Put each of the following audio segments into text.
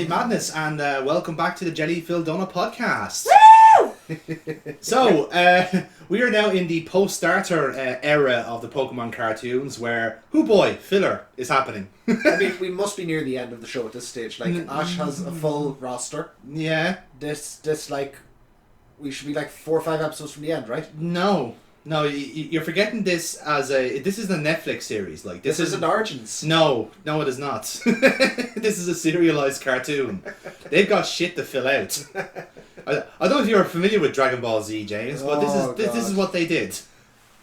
Jelly Madness, and welcome back to the Jelly Filled Donut podcast. Woo! So, we are now in the post-starter era of the Pokemon cartoons where, filler is happening. I mean, we must be near the end of the show at this stage. Like, Ash has a full roster. Yeah. This, we should be like 4 or 5 episodes from the end, right? No, you're forgetting this as this is a Netflix series. Like this isn't Origins. No, it is not. This is a serialized cartoon. They've got shit to fill out. I don't know if you're familiar with Dragon Ball Z, James, but this is what they did.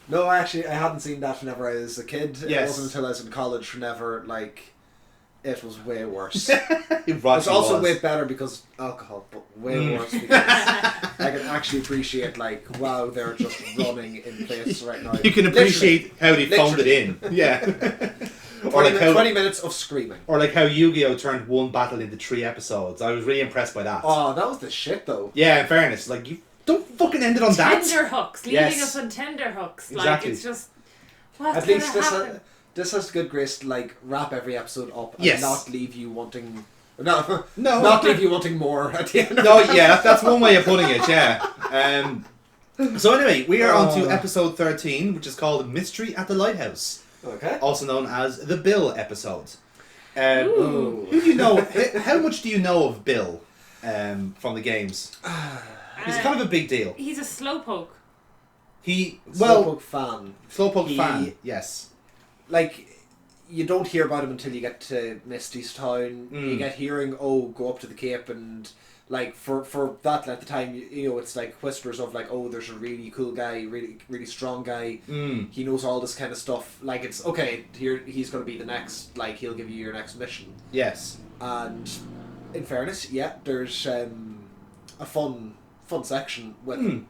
No, actually, I hadn't seen that whenever I was a kid. Yes. It wasn't until I was in college whenever, it was way worse. It was also way better because alcohol, but way worse because I can actually appreciate, wow, they're just running in place right now. You can appreciate how they phoned it in. Yeah. 20 minutes of screaming. Or like how Yu-Gi-Oh! Turned one battle into 3 episodes. I was really impressed by that. Oh, that was the shit, though. Yeah, in fairness. Like, you don't fucking end it on that. Tender hooks. Leaving us on tender hooks. Exactly. It's just... What's At least happen? This has good grace to wrap every episode up and yes. not leave you wanting... No, not leave you wanting more at the end. No, yeah, that's one way of putting it, yeah. So anyway, we are on to episode 13, which is called Mystery at the Lighthouse. Okay. Also known as the Bill episode. Who do you know? How much do you know of Bill from the games? He's kind of a big deal. He's a slowpoke. Slowpoke fan. Slowpoke fan, yes. You don't hear about him until you get to Misty's town. You get hearing, go up to the Cape, and for that at the time, it's whispers of there's a really cool guy, really really strong guy. He knows all this kind of stuff. It's okay. Here he's going to be the next. He'll give you your next mission. Yes. And in fairness, yeah, there's a fun section with him.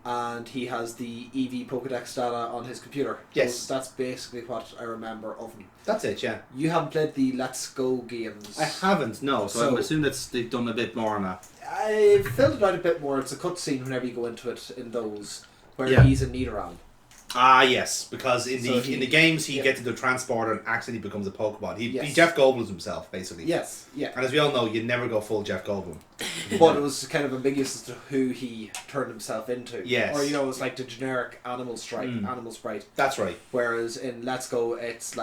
And he has the EV Pokedex data on his computer. Yes. So that's basically what I remember of him. That's it, yeah. You haven't played the Let's Go games. I haven't, no. So I would assume they've done a bit more on that. I filled it out a bit more. It's a cutscene whenever you go into it in those, where he's in Nidoran. Ah, yes, because in the games he gets into a transporter and accidentally becomes a Pokemon. He Jeff Goldblum's himself, basically. Yes, yeah. And as we all know, you never go full Jeff Goldblum. But it was kind of ambiguous as to who he turned himself into. Yes. Or, it was like the generic animal sprite. That's right. Whereas in Let's Go, it's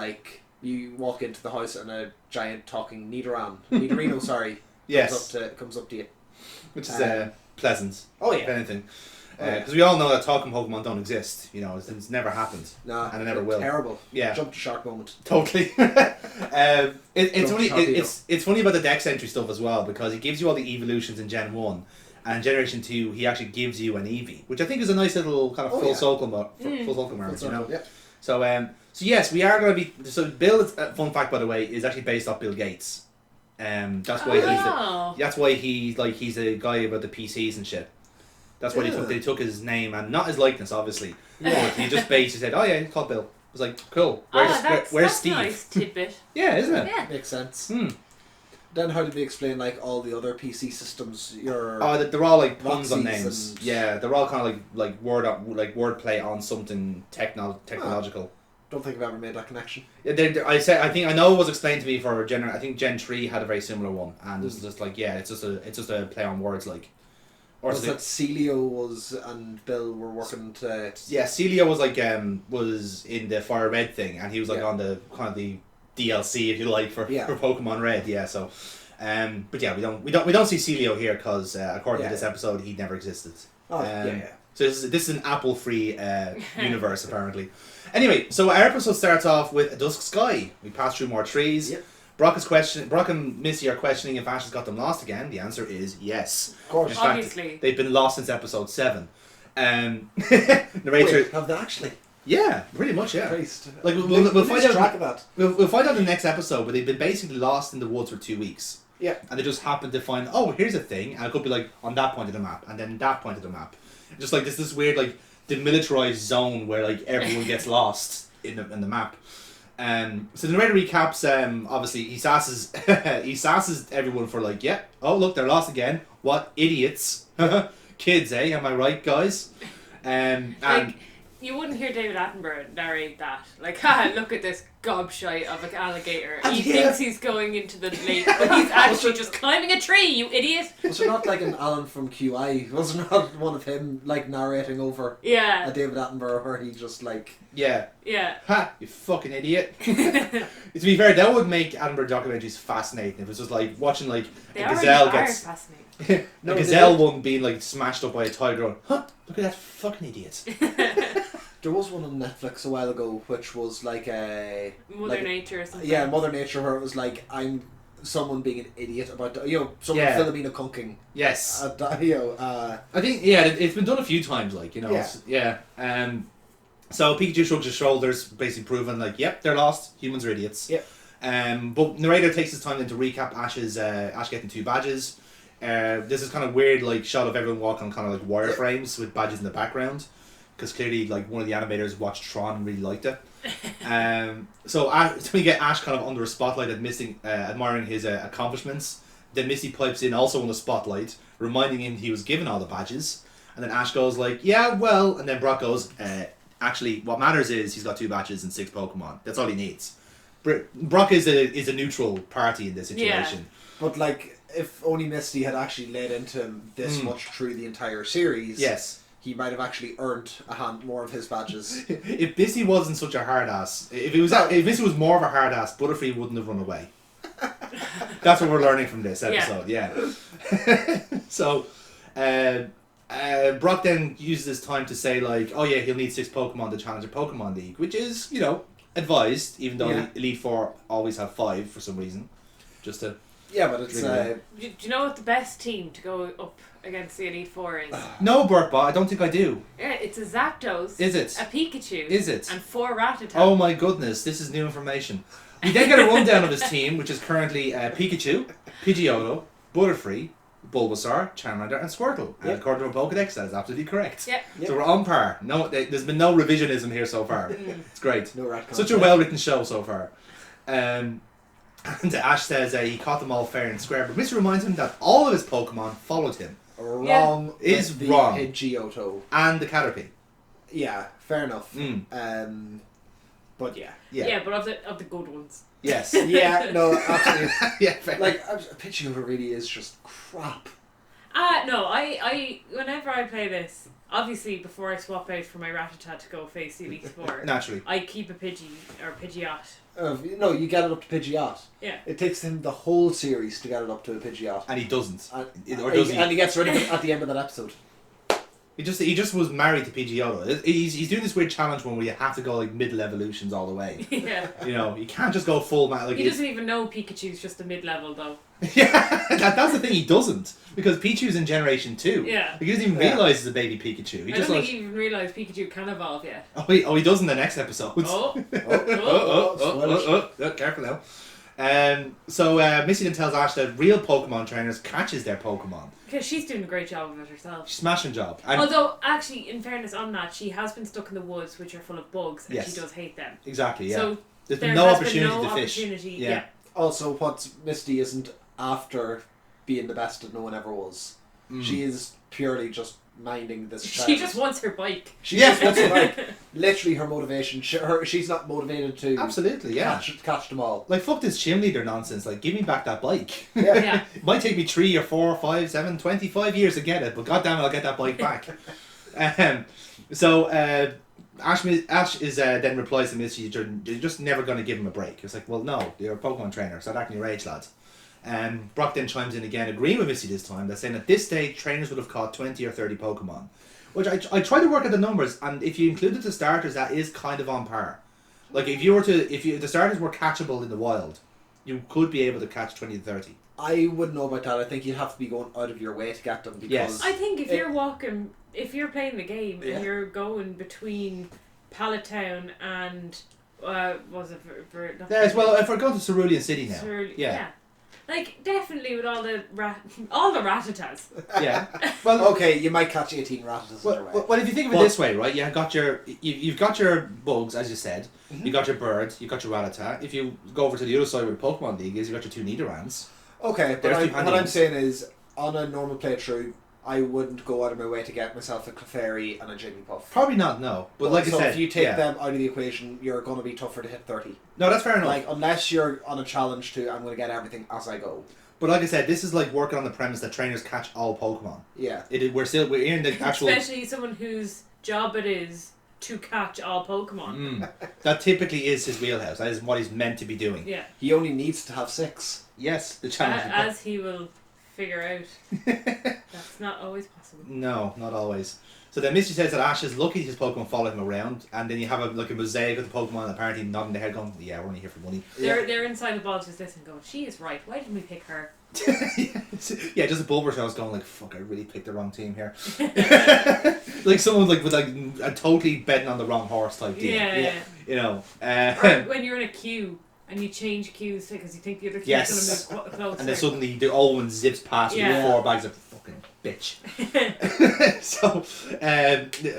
you walk into the house and a giant talking Nidorino, sorry, yes. comes up to you. Which is pleasant. Oh, yeah. If anything. Because we all know that talking Pokemon don't exist. It's never happened. Nah, and it never will. Terrible. Yeah. Jump to shark moment. Totally. It's funny about the Dex entry stuff as well, because he gives you all the evolutions in Gen 1, and in Generation 2 he actually gives you an Eevee, which I think is a nice little kind of full circle moment, Yeah. So yes, we are going to be... So Bill, fun fact by the way, is actually based off Bill Gates. That's why he's a guy about the PCs and shit. That's why they took his name and not his likeness, obviously. Yeah. He just basically said, "Oh yeah, he's called Bill." I was like, "Cool. Where's Steve?" Nice tidbit. Yeah, isn't it? Yeah. Makes sense. Then how did they explain all the other PC systems? They're all puns on Roxy's names. Yeah, they're all kind of like wordplay on something technological. Don't think I've ever made that connection. Yeah, I know it was explained to me for I think Gen 3 had a very similar one, and it's just it's just a play on words Or was that Celio and Bill were working to... Yeah, Celio was was in the Fire Red thing, and he was on the kind of the DLC, if you like, for Pokemon Red. Yeah, so, but yeah, we don't see Celio here because according to this episode, he never existed. So this is an Apple-free universe apparently. Anyway, so our episode starts off with a dusk sky. We pass through more trees. Yep. Brock and Missy are questioning if Ash has got them lost again. The answer is yes. Of course. In fact, obviously. They've been lost since episode 7. Narrator. Wait, have they actually? Yeah, pretty much, yeah. Christ. We'll find out. Track of that. We'll find out in the next episode, but they've been basically lost in the woods for 2 weeks. Yeah. And they just happen to find, here's a thing, and it could be on that point of the map, and then that point of the map. Just this weird demilitarized zone where everyone gets lost in the map. So the narrator recaps. Obviously, he sasses everyone for look, they're lost again. What idiots, kids, eh? Am I right, guys? And you wouldn't hear David Attenborough narrate that. Like, look at this gobshite of an alligator. He thinks he's going into the lake, but he's actually just climbing a tree, you idiot. Was there not like an Alan from QI? Was there not one of him like narrating over a David Attenborough where he just like... Yeah. Ha, you fucking idiot. To be fair, that would make Attenborough documentaries fascinating. If it was just like watching like they a gazelle gets... fascinating. a gazelle one being like smashed up by a tiger going, look at that fucking idiot. There was one on Netflix a while ago which was like a... Mother Nature or something. Yeah, Mother Nature, where it was like, I'm someone being an idiot about, someone Filipino cooking. Yes. I think, it's been done a few times, like, so Pikachu shrugs his shoulders, basically proving like, yep, they're lost, humans are idiots. Yep. But narrator takes his time then to recap Ash getting 2 badges. This is kind of weird, like, shot of everyone walking on kind of like wireframes with badges in the background. Because clearly, like, one of the animators watched Tron and really liked it. So we get Ash kind of under a spotlight admiring his accomplishments. Then Misty pipes in also on the spotlight, reminding him he was given all the badges. And then Ash goes like, yeah, well, and then Brock goes, actually, what matters is he's got 2 badges and 6 Pokemon. That's all he needs. Brock is a neutral party in this situation. Yeah. But, like, if only Misty had actually led into him this much through the entire series... Yes. He might have actually earned a hand more of his badges. If Misty wasn't such a hard ass, if Misty was more of a hard ass, Butterfree wouldn't have run away. That's what we're learning from this episode. Yeah. So, Brock then uses this time to say like, oh yeah, he'll need 6 Pokemon to challenge a Pokemon League, which is advised, even though Elite Four always have 5 for some reason, just to. Yeah, but it's. Do you know what the best team to go up against the Elite Four is? No, Burtbot, I don't think I do. Yeah, it's a Zapdos. Is it? A Pikachu. Is it? And 4 Rattata. Oh my goodness, this is new information. We then get a rundown of his team, which is currently Pikachu, Pidgeotto, Butterfree, Bulbasaur, Charmander, and Squirtle. And according to our Pokedex, that is absolutely correct. Yep. So we're on par. No, there's been no revisionism here so far. It's great. No rat Such a well-written show so far. And Ash says he caught them all fair and square, but Misty reminds him that all of his Pokemon followed him. Wrong is the wrong. Pidgeotto. And the Caterpie. Yeah, fair enough. But yeah. Yeah, but of the good ones. Yes. Yeah, no, absolutely. Yeah, fair. Like, Pidgeotto really is just crap. No, I whenever I play this, obviously before I swap out for my Rattata to go face the Elite Four, naturally, I keep a Pidgeot. No, you get it up to Pidgeot. Yeah. It takes him the whole series to get it up to a Pidgeot. And he doesn't. Or does he? And he gets rid of it at the end of that episode. He just was married to Pidgeotto. He's doing this weird challenge one where you have to go like middle evolutions all the way. Yeah. You can't just go full man. Like he doesn't even know Pikachu's just a mid-level though. Yeah, that's the thing. He doesn't, because Pichu's in Generation 2. Yeah. He doesn't even realise he's a baby Pikachu. I don't think he even realised Pikachu can evolve yet. He does in the next episode. Careful now. So Misty then tells Ash that real Pokemon trainers catches their Pokemon. Because she's doing a great job of it herself. Smashing job. And although, actually, in fairness on that, she has been stuck in the woods, which are full of bugs, and she does hate them. Exactly, yeah. So there's been no opportunity to fish. Yeah. Also, what Misty isn't after being the best that no one ever was. She is purely just minding this child. She just wants her bike. She just wants her bike. Literally her motivation. She's not motivated to catch them all. Like, fuck this gym leader nonsense. Like, give me back that bike. Yeah. It might take me 3 or 4 or 5, 7, 25 years to get it, but goddamn it, I'll get that bike back. So Ash is then replies to Misty, you're just never going to give him a break. It's like, well, no, you're a Pokemon trainer, start acting your age, lads. Brock then chimes in again, agreeing with Misty this time, that saying at this stage trainers would have caught 20 or 30 Pokemon. Which I tried to work out the numbers, and if you included the starters, that is kind of on par. Like, if the starters were catchable in the wild, you could be able to catch 20 to 30. I wouldn't know about that. I think you'd have to be going out of your way to get them. Because I think if you're playing the game and you're going between Pallet Town and was it well, if we're going to Cerulean City now, yeah. Like, definitely with all the Rattatas. Yeah. Well, okay, you might catch 18 Rattatas in your way. Well, if you think of it this way, right? You've got your bugs, as you said. Mm-hmm. You got your bird. You got your Rattata. If you go over to the other side where the Pokemon League is, you got your 2 Nidorans. Okay, but what I'm saying is, on a normal playthrough, I wouldn't go out of my way to get myself a Clefairy and a Jigglypuff. Probably not, no. But like I said, if you take them out of the equation, you're going to be tougher to hit 30. No, that's fair enough. Like, unless you're on a challenge to, I'm going to get everything as I go. But like I said, this is like working on the premise that trainers catch all Pokemon. Yeah. We're in the actual... Especially someone whose job it is to catch all Pokemon. That typically is his wheelhouse. That is what he's meant to be doing. Yeah. He only needs to have 6. Yes, the challenge. As he will figure out. That's not always possible. No, not always. So then Misty says that Ash is lucky his Pokemon follow him around, and then you have a mosaic of the Pokemon apparently nodding their head going, yeah, we're only here for money. They're inside the ball just listening going, she is right, why didn't we pick her? Yeah, just a Bulbasaur's going like, fuck, I really picked the wrong team here. Like someone with a totally betting on the wrong horse type deal. Yeah. You know. Or when you're in a queue and you change queues because you think the other queue is going to move closer. And then suddenly the old one zips past you with 4 bags of fucking bitch. So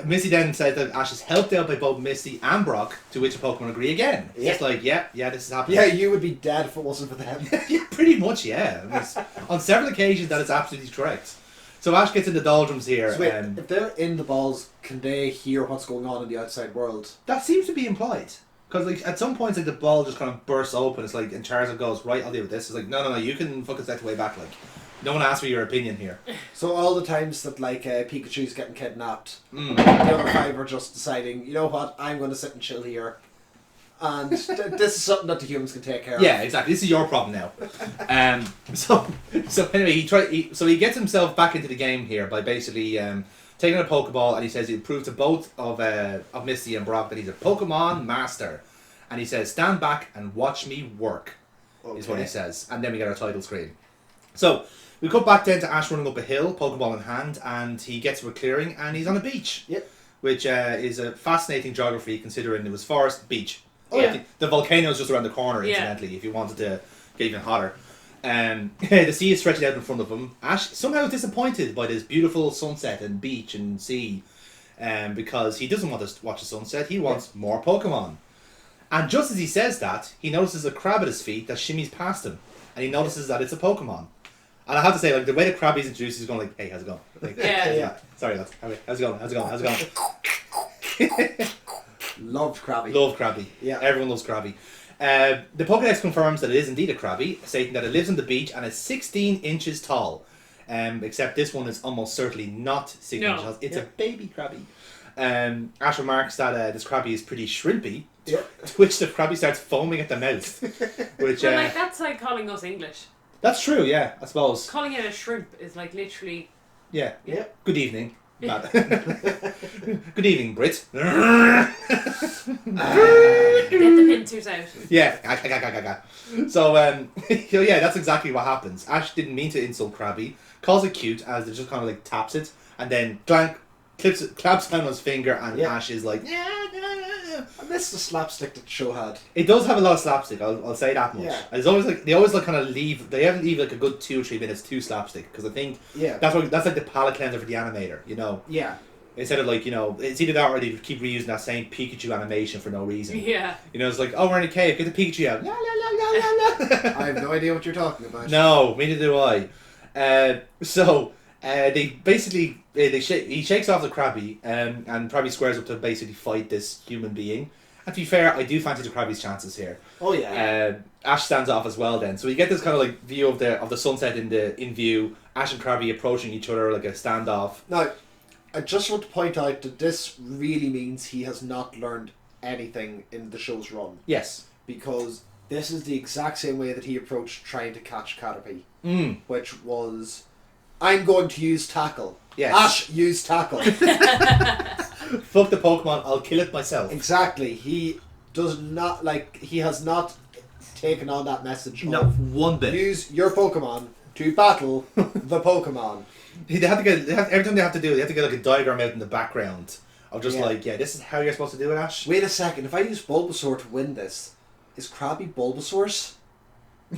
Misty then says that Ash is helped out by both Misty and Brock, to which the Pokemon agree again. Yeah. It's like, yeah, this is happening. Yeah, you would be dead if it wasn't for them. Yeah, pretty much, yeah. I mean, on several occasions that is absolutely correct. So Ash gets in the doldrums here. So wait, if they're in the balls, can they hear what's going on in the outside world? That seems to be implied. Because like at some points like the ball just kind of bursts open. It's like, and Charizard goes, right, I'll deal with this. It's like, no, you can fucking set the way back. Like, no one asked for your opinion here. So all the times that like Pikachu's getting kidnapped, the other 5 are just deciding, you know what, I'm going to sit and chill here. And this is something that the humans can take care of. Yeah, exactly. This is your problem now. So anyway, he gets himself back into the game here by basically taking a Pokeball, and he says he'll prove to both of Misty and Brock that he's a Pokemon master. And he says, stand back and watch me work, is what he says. And then we get our title screen. So we cut back then to Ash running up a hill, Pokeball in hand, and he gets to a clearing and he's on a beach. Yep. Which is a fascinating geography considering it was forest, beach. Oh, yeah. The volcano is just around the corner, incidentally, if you wanted to get even hotter. The sea is stretching out in front of him. Ash somehow is disappointed by this beautiful sunset and beach and sea, because he doesn't want to watch the sunset, he wants more Pokemon. And just as he says that, he notices a crab at his feet that shimmies past him, and he notices that it's a Pokemon. And I have to say, like, the way the crab is introduced, he's going like, hey, how's it going? Like, yeah. Sorry, lads. How's it going? Loved Krabby. Love Krabby. Yeah. Everyone loves Krabby. The Pokédex confirms that it is indeed a Krabby, stating that it lives on the beach and is 16 inches tall. Except this one is almost certainly not 16 inches tall. It's a baby Krabby. Ash remarks that this Krabby is pretty shrimpy, to which the Krabby starts foaming at the mouth. Which, but like, that's like calling us English. That's true, yeah, I suppose. Calling it a shrimp is like literally... Yeah. Good evening. Good evening, Brit. Get the pincers out. Yeah. So, yeah, that's exactly what happens. Ash didn't mean to insult Krabby, calls it cute as it just kind of like taps it, and then claps down on his finger, and Ash is like, I miss the slapstick that the show had. It does have a lot of slapstick, I'll say that much. Yeah. It's always like, they always like kind of leave like a good 2 or 3 minutes to slapstick, because I think that's like the palate cleanser for the animator, you know? Yeah. Instead of like, you know, it's either that or they keep reusing that same Pikachu animation for no reason. Yeah. You know, it's like, oh, we're in a cave, get the Pikachu out. La, la, la, la, la, la. I have no idea what you're talking about. No, neither do I. They basically, he shakes off the Krabby, and Krabby squares up to basically fight this human being. And to be fair, I do fancy the Krabby's chances here. Oh yeah. Ash stands off as well then. So you get this kind of like view of the sunset in view, Ash and Krabby approaching each other like a standoff. Now, I just want to point out that this really means he has not learned anything in the show's run. Yes. Because this is the exact same way that he approached trying to catch Caterpie. Which was, I'm going to use tackle. Yes. Ash, use tackle. Fuck the Pokemon, I'll kill it myself. Exactly. He does not, he has not taken on that message. Not one bit. Use your Pokemon to battle the Pokemon. Every time they have to get like a diagram out in the background of just this is how you're supposed to do it, Ash. Wait a second, if I use Bulbasaur to win this, is Krabby Bulbasaur's?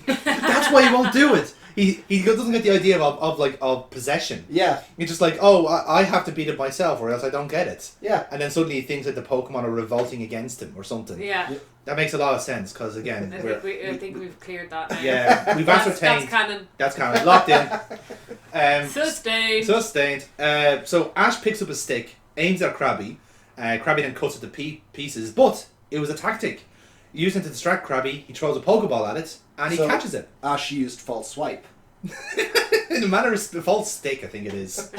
That's why he won't do it. he doesn't get the idea of possession. Yeah. He's just like, oh, I have to beat it myself or else I don't get it. Yeah. And then suddenly he thinks that the Pokemon are revolting against him or something. Yeah. That makes a lot of sense because again, I think we've cleared that now. yeah, we've ascertained. That's canon. That's canon. Locked in. Sustained. Sustained. So Ash picks up a stick, aims at Krabby. Krabby then cuts it to pieces, but it was a tactic. Using it to distract Krabby, he throws a Pokeball at it, and he catches it. Ash used false swipe. In the manner of false stick, I think it is.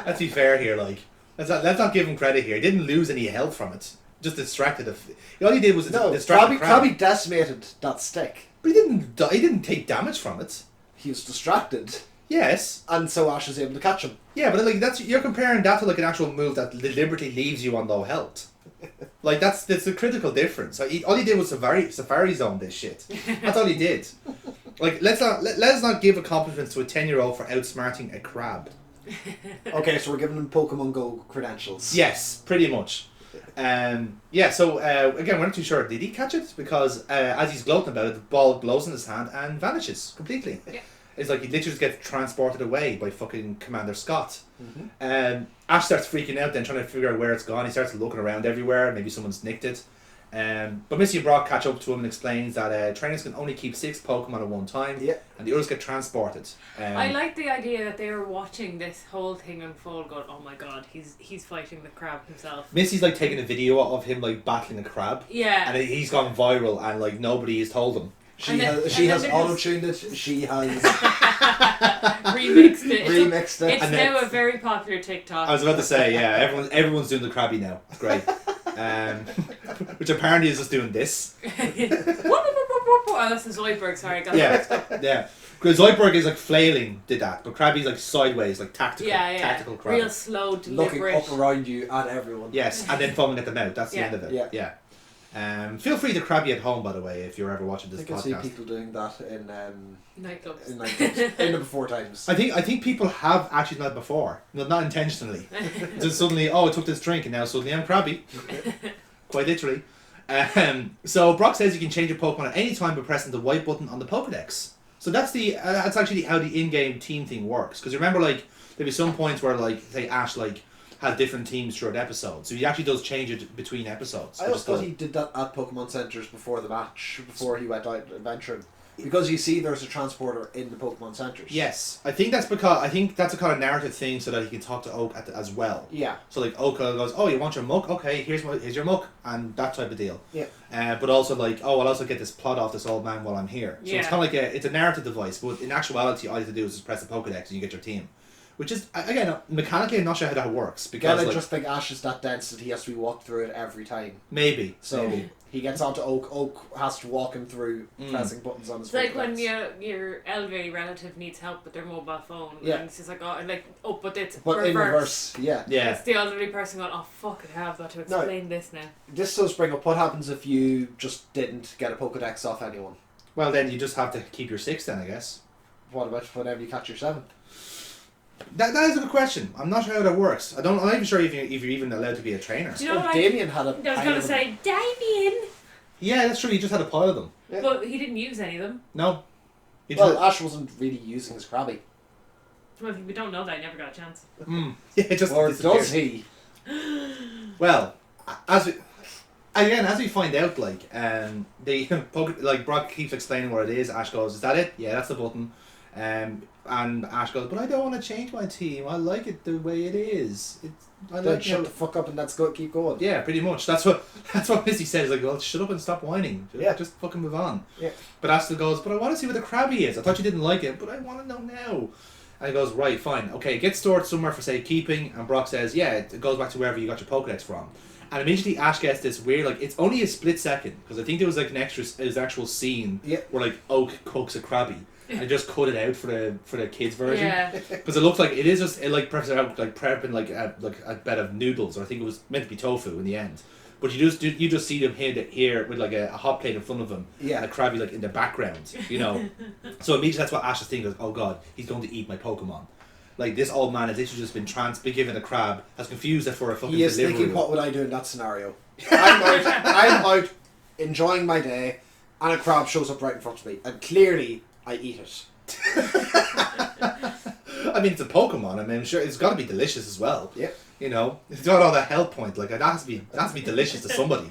Let's be fair here, like. Let's not give him credit here. He didn't lose any health from it. Just distracted. All he did was distract Krabby. Krabby decimated that stick. But he didn't die. He didn't take damage from it. He was distracted. Yes. And so Ash was able to catch him. Yeah, but like you're comparing that to like an actual move that deliberately leaves you on low health. Like that's a critical difference. Like, all he did was Safari Zone this shit. That's all he did. Like let's not give accomplishments to a 10-year-old for outsmarting a crab. Okay, so we're giving him Pokemon Go credentials. Yes, pretty much. Yeah. So again, we're not too sure. Did he catch it? Because as he's gloating about it, the ball glows in his hand and vanishes completely. Yeah. It's like he literally just gets transported away by fucking Commander Scott. Ash starts freaking out then, trying to figure out where it's gone. He starts looking around everywhere. Maybe someone's nicked it. But Misty and Brock catch up to him and explains that trainers can only keep 6 Pokemon at one time, and the others get transported. I like the idea that they were watching this whole thing unfold, going, "Oh my god, he's fighting the crab himself." Misty's like taking a video of him like battling a crab, Yeah, and he's gone viral, and like nobody has told him. She has auto-tuned it. She has remixed it. Remixed it. It's And now then- a very popular TikTok. I was about to say, yeah, everyone's doing the Krabby now. It's great. Which apparently is just doing this. Oh, that's the Zoidberg. Sorry, I got that mixed up. Yeah. Because Zoidberg is like flailing, did that, but Krabby's like sideways, like tactical Krabby. Real slow, looking deliberate. up around you at everyone. Yes, and then foaming at the mouth. That's the end of it. Yeah. Feel free to Krabby at home, by the way, if you're ever watching this I can podcast. see people doing that in Nightclubs. in the before times. I think people have actually done that before, not intentionally. Just suddenly, I took this drink and now suddenly I'm Krabby. Quite literally. So Brock says you can change your Pokemon at any time by pressing the white button on the Pokedex. So that's actually how the in-game team thing works. Because remember, like there'll be some points where, like, say Ash has different teams throughout episodes, so he actually does change it between episodes. I thought he did that at Pokemon Centers before the match, before he went out adventuring. Because you see there's a transporter in the Pokemon Centers. Yes, I think that's a kind of narrative thing so that he can talk to Oak as well. Yeah. So like Oak goes, oh, you want your muck? Okay, here's your muck, and that type of deal. Yeah. But also like, oh, I'll also get this plot off this old man while I'm here. So it's kind of like it's a narrative device, but in actuality, all you have to do is just press the Pokedex and you get your team. Which is, again, mechanically I'm not sure how that works. Because I just think Ash is that dense that he has to be walked through it every time. Maybe. He gets onto Oak. Oak has to walk him through pressing buttons on his phone. It's like when your elderly relative needs help with their mobile phone. Yeah. And it's just like, but it's But reverse. in reverse, yeah. It's the elderly person going, oh fuck it, I've got to explain this now. This does bring up what happens if you just didn't get a Pokedex off anyone. Well, then you just have to keep your 6 then, I guess. What about whenever you catch your 7th? That is a good question. I'm not sure how that works. I'm not even sure if you're even allowed to be a trainer. Do you know what Damien had a I was going to say, Damien! Yeah, that's true. He just had a pile of them. Yeah. But he didn't use any of them. No. Ash wasn't really using his Krabby. Well, we don't know that. He never got a chance. Yeah, it just Or disappeared. does he? Well, as we find out, like, Brock keeps explaining what it is. Ash goes, "Is that it? Yeah, that's the button." And Ash goes, "But I don't want to change my team. I like it the way it is. Shut the fuck up and let's go. Keep going." Yeah, pretty much. That's what Misty says. Like, well, shut up and stop whining. Just fucking move on. Yeah. But Ash still goes, "But I want to see what the Krabby is. I thought you didn't like it, but I want to know now." And he goes, "Right, fine, okay, it gets stored somewhere for safekeeping." And Brock says, "Yeah, it goes back to wherever you got your Pokedex from." And immediately Ash gets this weird, like, it's only a split second because I think there was like an actual scene where like Oak cooks a Krabby. And they just cut it out for the kids version. Yeah. Because it looked like it is just prepping like a bed of noodles, or I think it was meant to be tofu in the end. But you just see them here with like a hot plate in front of them, and a Krabby like in the background, you know. So immediately that's what Ash is thinking. Oh god, he's going to eat my Pokemon. Like this old man has literally just been given a crab, has confused it for a fucking He is delivery. thinking, what would I do in that scenario? I'm out enjoying my day, and a crab shows up right in front of me, and clearly I eat it. I mean, it's a Pokemon. I mean, I'm sure it's got to be delicious as well. Yeah. You know, it's got all that health point. Like, that has to be delicious to somebody.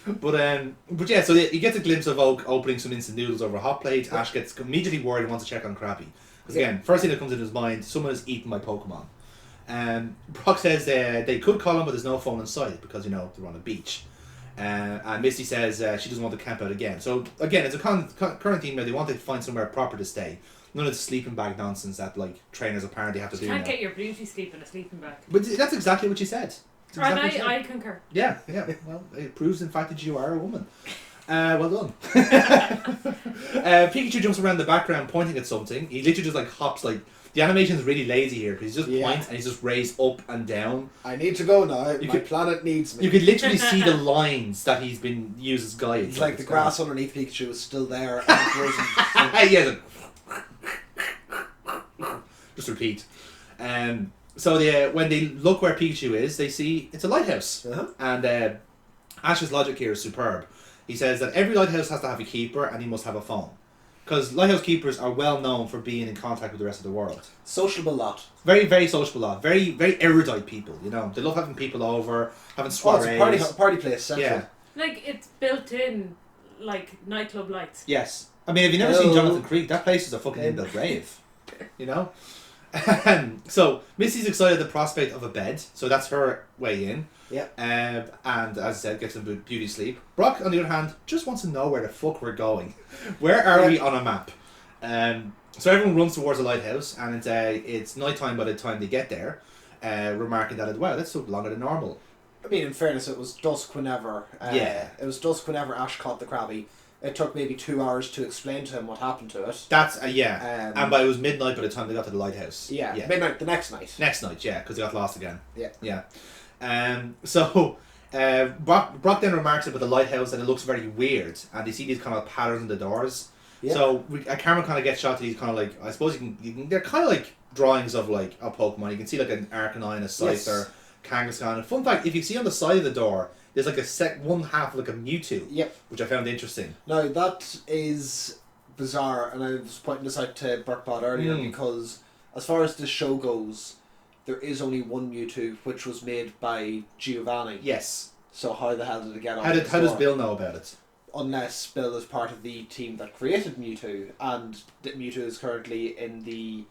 But yeah, so you get a glimpse of Oak opening some instant noodles over a hot plate. Ash gets immediately worried and wants to check on Crappy. Because again, first thing that comes into his mind, someone has eaten my Pokemon. Brock says they could call him, but there's no phone in sight because, you know, they're on a beach. And Misty says she doesn't want to camp out again. So again, it's a current theme where they want to find somewhere proper to stay. None of the sleeping bag nonsense that like trainers apparently have to do. You can't now. get your beauty sleep in a sleeping bag. But that's exactly what she said. Exactly and I concur. Yeah. Well, it proves in fact that you are a woman. Well done. Pikachu jumps around the background pointing at something. He literally just like hops like. The animation is really lazy here because he just points and he's just raised up and down. I need to go now. My planet needs me. You could literally see the lines that he's been used as guides. It's like the grass underneath Pikachu is still there. And it grows yeah. Just repeat. So when they look where Pikachu is, they see it's a lighthouse. And Ash's logic here is superb. He says that every lighthouse has to have a keeper and he must have a phone. Because lighthouse keepers are well known for being in contact with the rest of the world. Sociable lot. Very, very sociable lot. Very, very erudite people, you know. They love having people over, having soirees. It's a party place, central. Yeah. Like, it's built in, like, nightclub lights. Yes. I mean, have you never seen Jonathan Creek? That place is a fucking inbuilt rave. You know? So, Misty's excited at the prospect of a bed. So that's her way in. Yeah. And as I said, gets some beauty sleep. Brock, on the other hand, just wants to know where the fuck we're going. Where are we on a map? So everyone runs towards the lighthouse, and it's nighttime by the time they get there, remarking that, wow, that's took longer than normal. I mean, in fairness, it was dusk whenever. It was dusk whenever Ash caught the Krabby. It took maybe 2 hours to explain to him what happened to it. That's and it was midnight by the time they got to the lighthouse. Yeah. Midnight the next night. Next night, yeah, because they got lost again. Yeah. So Brock then remarks about the lighthouse and it looks very weird, and they see these kind of patterns in the doors. Yeah. So a camera kind of gets shot to these kind of like, I suppose you can they're kind of like drawings of like a Pokemon. You can see like an Arcanine, a Scyther, Kangaskhan. And fun fact, if you see on the side of the door, there's like one half of like a Mewtwo. Yep. Which I found interesting. Now that is bizarre, and I was pointing this out to Burkbot earlier because as far as the show goes, there is only one Mewtwo, which was made by Giovanni. Yes. So how the hell did it get on? How does Bill know about it? Unless Bill is part of the team that created Mewtwo, and Mewtwo is currently in the,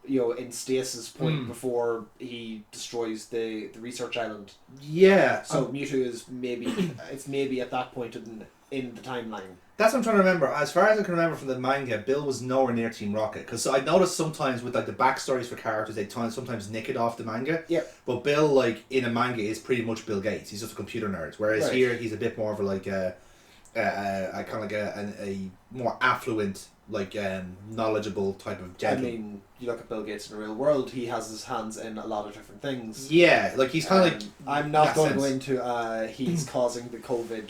in stasis point before he destroys the research island. Yeah. So Mewtwo is maybe at that point in the timeline. That's what I'm trying to remember. As far as I can remember from the manga, Bill was nowhere near Team Rocket. Because I noticed sometimes with like the backstories for characters, they sometimes nick it off the manga. Yeah. But Bill, like in a manga, is pretty much Bill Gates. He's just a computer nerd. Whereas here, he's a bit more of a like a kind of like a more affluent, like knowledgeable type of gentleman. I mean, you look at Bill Gates in the real world; he has his hands in a lot of different things. Yeah, like he's kind of like. I'm not going to go into he's causing the COVID.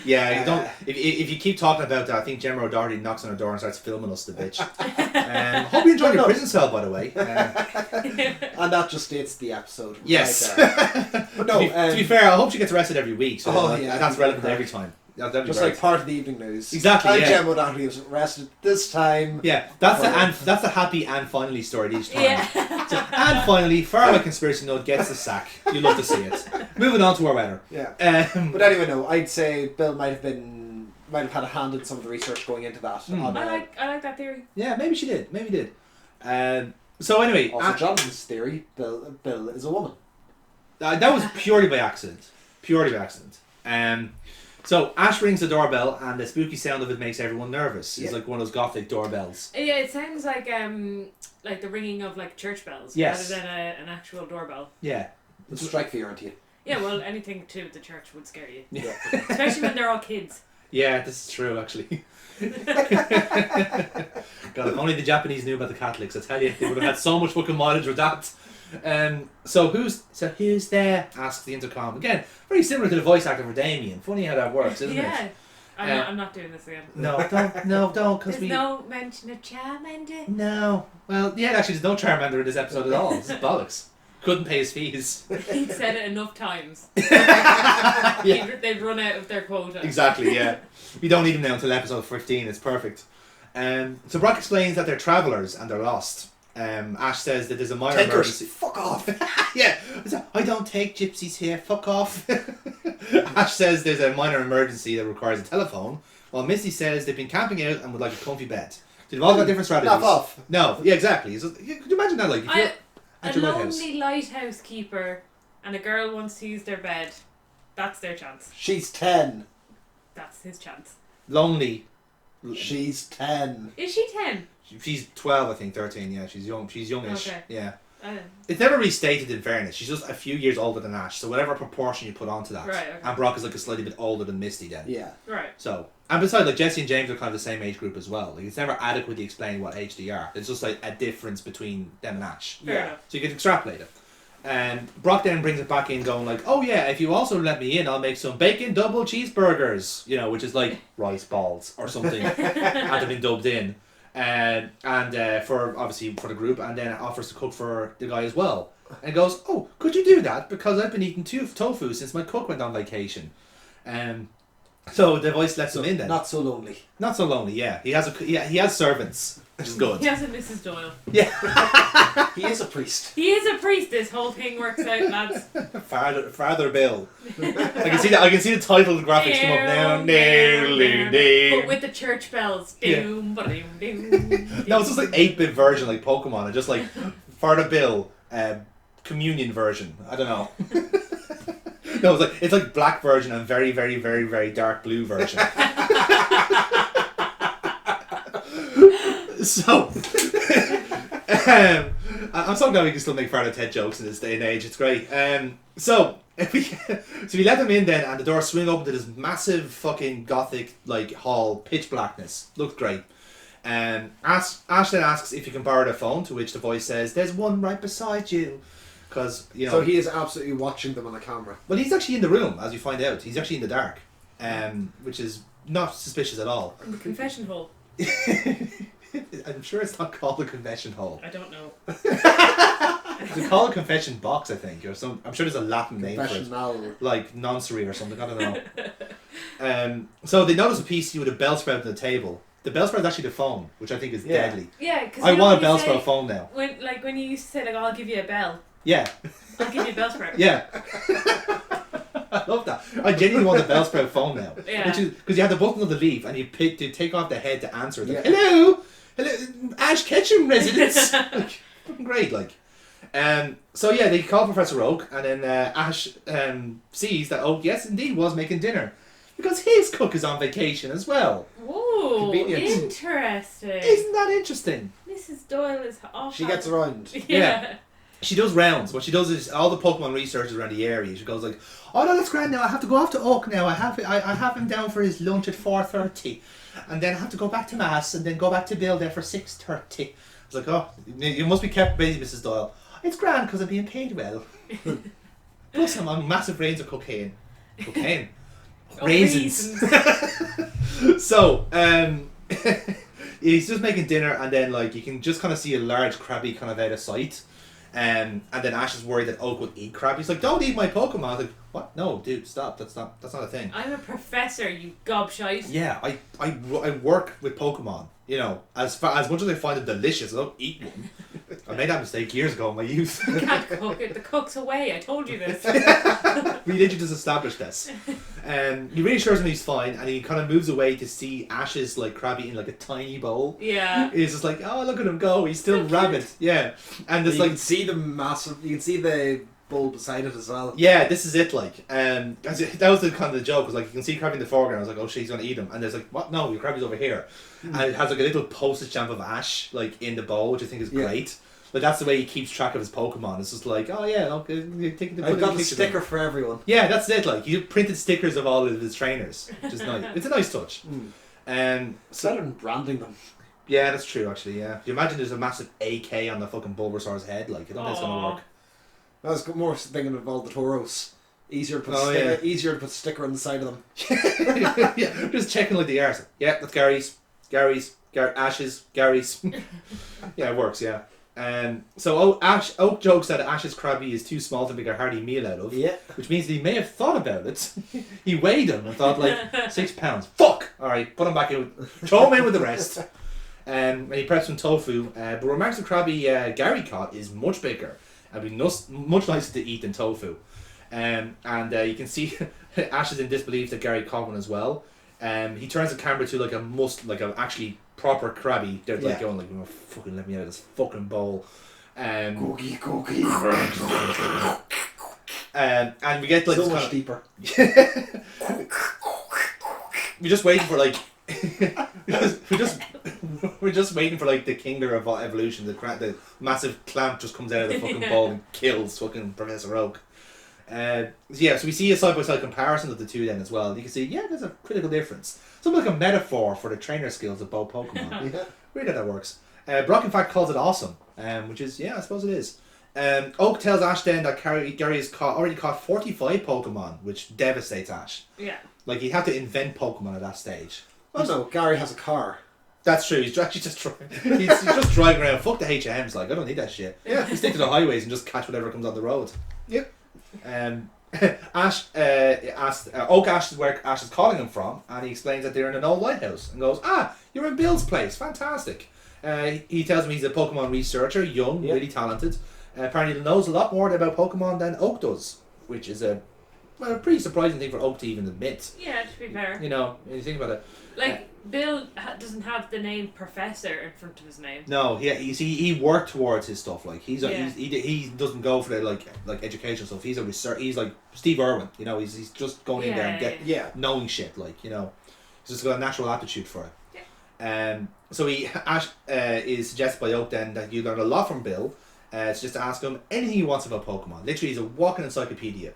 Yeah, you don't. If you keep talking about that, I think Gemma O'Doherty knocks on her door and starts filming us, the bitch. Hope you enjoyed your prison cell, by the way. And that just dates the episode. Yes. Right. But no, to be fair, I hope she gets arrested every week. So that's relevant every time. Just like part of the evening news. Exactly. And Gemma O'Doherty was arrested this time. Yeah, that's the happy and finally story each time. Yeah. So, and finally, Farrah Conspiracy Node gets the sack. You love to see it. Moving on to our weather. Yeah. But anyway, no, I'd say Bill might have had a hand in some of the research going into that. I like that theory. Yeah, maybe she did. Maybe did. So anyway, also Jonathan's theory, Bill is a woman. That was purely by accident. So Ash rings the doorbell, and the spooky sound of it makes everyone nervous. It's like one of those gothic doorbells. Yeah, it sounds like the ringing of like church bells rather than an actual doorbell. Yeah, it'll strike fear into you. Yeah, well, anything to the church would scare you. Yeah, especially when they're all kids. Yeah, this is true, actually. God, if only the Japanese knew about the Catholics, I tell you, they would have had so much fucking mileage with that. So who's there? Asks the intercom. Again, very similar to the voice actor for Damien. Funny how that works, isn't it? Yeah. I'm not doing this again. No, don't, because There's no mention of Charmander. No. Well, yeah, actually, there's no Charmander in this episode at all. This is bollocks. couldn't pay his fees. He'd said it enough times. Yeah. They'd run out of their quota. Exactly, yeah. We don't need him now until episode 15, it's perfect. So Brock explains that they're travellers and they're lost. Ash says that there's a minor emergency. Fuck off. Yeah, I don't take gypsies here, fuck off. Ash says there's a minor emergency that requires a telephone, while Misty says they've been camping out and would like a comfy bed. So they've all got different strategies. Knock off. No, yeah, exactly. So, could you imagine that? Like, if you're at A your lighthouse. lonely lighthouse keeper and a girl wants to use their bed. That's their chance. She's 10. That's his chance. Lonely. She's 10. Is she 10? She's 12, I think, 13, yeah. She's young. She's youngish. Okay. Yeah. It's never restated in fairness. She's just a few years older than Ash, so whatever proportion you put onto that. Right, okay. And Brock is like a slightly bit older than Misty then. Yeah. Right. So, and besides, like Jesse and James are kind of the same age group as well. Like, it's never adequately explained what age they are. It's just like a difference between them and Ash. Fair enough. So you can extrapolate it. And Brock then brings it back in going like, oh yeah, if you also let me in, I'll make some bacon double cheeseburgers. You know, which is like rice balls or something. Had been dubbed in. And for obviously for the group, and then offers to cook for the guy as well. And goes, oh, could you do that? Because I've been eating tofu since my cook went on vacation. So the voice lets him in then. Not so lonely. Not so lonely, yeah. He has servants, which is good. He has a Mrs. Doyle. Yeah. He is a priest. He is a priest. This whole thing works out, lads. Father Bill. I can see the title graphics come up now. But with the church bells. Doom, ba-doom, doom. No, it's just like 8-bit version like Pokemon, and just like Father Bill communion version. I don't know. No, it's like black version and very, very, very, very dark blue version. So, I'm so glad we can still make Father Ted jokes in this day and age. It's great. So we let them in then, and the doors swing open to this massive fucking gothic like hall, pitch blackness. Looks great. Ash then asks if you can borrow their phone, to which the voice says, "There's one right beside you." Because, you know... So he is absolutely watching them on the camera. Well, he's actually in the room, as you find out. He's actually in the dark. Which is not suspicious at all. In the confession hall. I'm sure it's not called a confession hall. I don't know. It's called a confession box, I think. Or some. I'm sure there's a Latin name for it. Like noncery or something, I don't know. So they notice a PC with a bell sprout on the table. The bell sprout is actually the phone, which I think is deadly. Yeah, because I want a bell sprout phone now. When you used to say, like, I'll give you a bell. Yeah. I'll give you a bell sprout. Yeah. I love that. I genuinely want a bell sprout phone now. Yeah. Which is because you have the button of the leaf and you take off the head to answer it. Like, hello, Ash Ketchum residents. Like, fucking great, like. So yeah, they call Professor Oak, and then Ash sees that Oak, yes, indeed, was making dinner because his cook is on vacation as well. Ooh, Convenient. interesting. Isn't that interesting? Mrs. Doyle is off. She gets around. Yeah. She does rounds. What she does is all the Pokemon researchers around the area. She goes like, "Oh no, that's grand now. I have to go off to Oak now. I have him down for his lunch at 4:30, and then I have to go back to Mass, and then go back to Bill there for 6:30." I was like, "Oh, you must be kept busy, Mrs. Doyle." It's grand because I'm being paid well. Plus, I'm on massive rains of cocaine. Cocaine. Raisins. So, he's just making dinner, and then like you can just kind of see a large crabby kind of out of sight. And then Ash is worried that Oak would eat crab. He's like, "Don't eat my Pokemon." I was like, "What? No, dude, stop. That's not a thing." I'm a professor, you gobshite. Yeah, I work with Pokemon. You know, as much as I find them delicious, I don't eat one. I made that mistake years ago in my youth. You can't cook it. The cook's away. I told you this. We did just establish this. He really assures him he's fine, and he kind of moves away to see Ash's like crab eating like a tiny bowl. Yeah. He's just like, "Oh, look at him go. He's still rabid." Yeah, and You it's like can see the massive. You can see the bowl beside it as well. yeah, this is it. Like, that was the kind of the joke. Was like you can see crab in the foreground. I was like, "Oh shit, he's gonna eat him." And there's like, "What? No, your crab is over here." And it has like a little postage stamp of Ash like in the bowl, which I think is great. But that's the way he keeps track of his Pokemon. It's just like, "Oh yeah, okay, I've got a sticker for everyone." Yeah, that's it. Like he printed stickers of all of his trainers, which is nice. It's a nice touch. It's better than branding them. Yeah, that's true. Actually, yeah. Do you imagine there's a massive AK on the fucking Bulbasaur's head? Like, I don't think it's gonna work. I was more thinking of all the Tauros. Easier to put sticker on the side of them. Yeah, just checking like the arse. Yeah, that's Gary's, Ash's, Gary's. Yeah, it works. Yeah. So Oak jokes that Ash's Krabby is too small to make a hearty meal out of. Yeah. Which means that he may have thought about it. He weighed him and thought, like, 6 pounds. Fuck! Alright, put him back in. Throw him in with the rest. And he preps some tofu. But remarks the Krabby Gary caught is much bigger and be much nicer to eat than tofu. And you can see Ash is in disbelief that Gary caught one as well. He turns the camera to like a actually proper Krabby. They're like going like, oh, fucking let me out of this fucking bowl. Cookie. And we get like so much deeper. We're just waiting for like we're just waiting for like the Kingdom of Evolution. The massive clamp just comes out of the fucking bowl and kills fucking Professor Oak. So we see a side-by-side comparison of the two then as well. You can see, there's a critical difference. Something like a metaphor for the trainer skills of both Pokemon. Weird how that works. Brock in fact calls it awesome, which is, I suppose it is. Oak tells Ash then that Gary has already caught 45 Pokemon, which devastates Ash. Yeah. Like, he'd have to invent Pokemon at that stage. Oh no, Gary has a car. That's true. He's actually just he's just driving around. Fuck the HMs. Like, I don't need that shit. Yeah. You stick to the highways and just catch whatever comes on the road. Yep. Ash Oak asks where Ash is calling him from, and he explains that they're in an old lighthouse and goes, you're in Bill's place. Fantastic. He tells me he's a Pokemon researcher, young, really talented. Apparently he knows a lot more about Pokemon than Oak does, which is a pretty surprising thing for Oak to even admit. Yeah, to be fair. You know, when you think about it. Like, Bill doesn't have the name Professor in front of his name. No, he worked towards his stuff. Like he doesn't go for the like educational stuff. He's a research. He's like Steve Irwin. You know, he's just going in there and knowing shit. Like, you know, he's just got a natural aptitude for it. Yeah. So Ash is suggested by Oak then that you learn a lot from Bill. It's just to ask him anything he wants about Pokemon. Literally, he's a walking encyclopedia.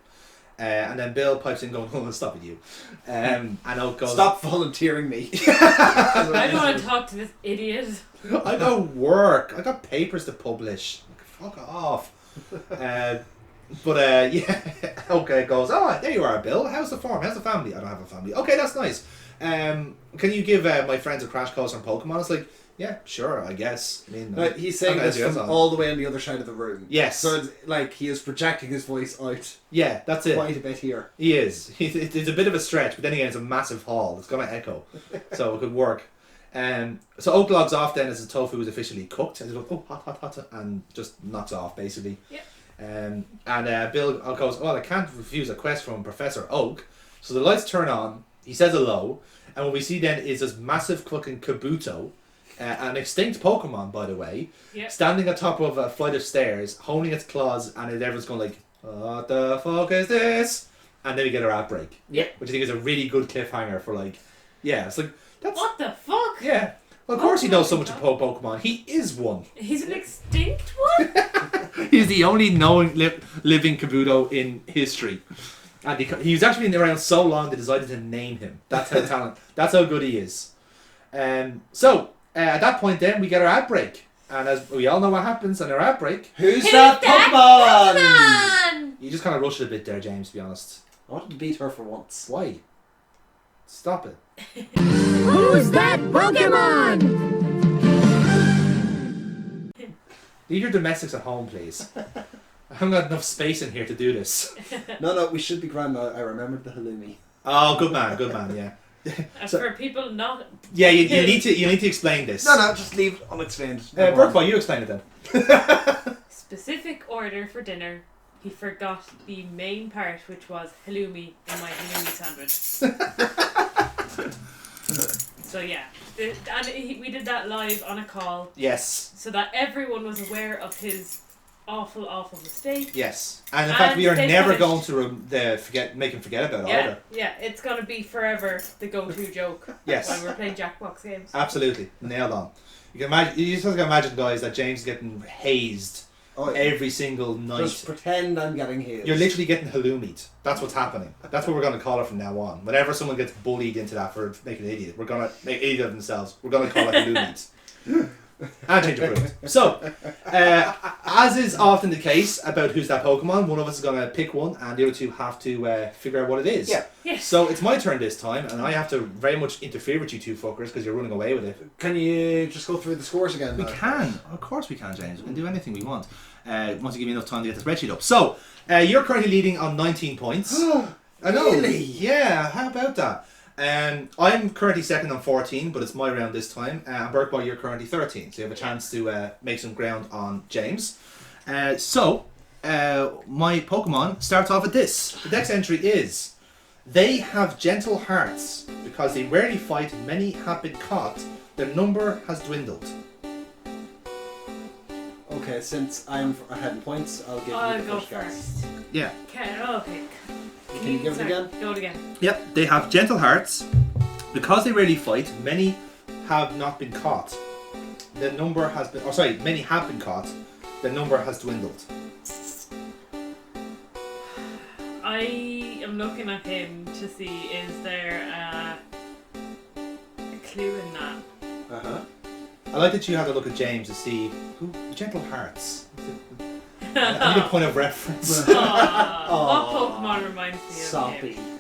And then Bill pipes in going, "Oh, stop with you." And Oak goes, "Stop volunteering me." I don't want to talk to this idiot. I got work. I got papers to publish. Fuck off. Okay, goes, there you are, Bill. How's the farm? How's the family? I don't have a family. Okay, that's nice. Can you give my friends a crash course on Pokemon? It's like, yeah, sure, I guess. I mean, he's saying this from all the way on the other side of the room. Yes. So it's like he is projecting his voice out. Yeah, that's it. Quite a bit here. He is. It's a bit of a stretch, but then again, it's a massive hall. It's going to echo. So it could work. So Oak logs off then as the tofu is officially cooked. And he's like, oh, hot, and just knocks off, basically. Yep. And Bill goes, I can't refuse a quest from Professor Oak. So the lights turn on. He says hello. And what we see then is this massive fucking Kabuto, an extinct Pokemon, by the way, standing on top of a flight of stairs, holding its claws, and everyone's going like, what the fuck is this? And then we get our outbreak. Yeah. Which I think is a really good cliffhanger for like, it's like, that's... What the fuck? Yeah. Well, of course he knows so much about Pokemon. He is one. He's an extinct one? He's the only known living Kabuto in history. And he was actually been around so long they decided to name him. That's how that's how good he is. So at that point then we get our outbreak. And as we all know what happens in our outbreak. Who's that Pokemon? You just kind of rushed it a bit there, James, to be honest. I wanted to beat her for once. Why? Stop it. Who's that Pokemon? Leave your domestics at home, please. I haven't got enough space in here to do this. No, we should be grand now. I remembered the halloumi. Oh, good man, yeah. For people not... Yeah, you need to explain this. No, just leave it unexplained. Brooke, you explain it then. Specific order for dinner. He forgot the main part, which was halloumi in my halloumi sandwich. So yeah, we did that live on a call. Yes. So that everyone was aware of his awful mistake. Yes, and in fact we are never going to make him forget about it either. Yeah, it's gonna be forever the go-to joke. Yes. When we're playing Jackbox games. Absolutely, nailed on. You can imagine. You just have to imagine, guys, that James is getting hazed every single night. Just pretend I'm getting hazed. You're literally getting halloumied. That's what's happening. That's what we're going to call it from now on. Whenever someone gets bullied into that for making an idiot, we're going to make an idiot of themselves. We're going to call it halloumied. And change approved. So, as is often the case about Who's That Pokemon, one of us is going to pick one and the other two have to figure out what it is. Yeah. Yes. So it's my turn this time and I have to very much interfere with you two fuckers because you're running away with it. Can you just go through the scores again? We can. Of course we can, James. We can do anything we want. Once you give me enough time to get the spreadsheet up. So, you're currently leading on 19 points. I know. Really? Yeah, how about that? I'm currently second on 14, but it's my round this time. And Burkeboy, you're currently 13, so you have a chance to make some ground on James. My Pokemon starts off with this. The next entry is: they have gentle hearts. Because they rarely fight, many have been caught. Their number has dwindled. Okay, since I'm ahead in points, I'll give you the go first guess. first. Yeah. Okay. Can you give it again? Go it again. Yep, they have gentle hearts. Because they rarely fight, many have not been caught. The number has been... many have been caught. The number has dwindled. I am looking at him to see is there a clue in that. Uh-huh. I like that you have to look at James to see who gentle hearts. I need a point of reference. What Pokemon reminds me of Soppy. him?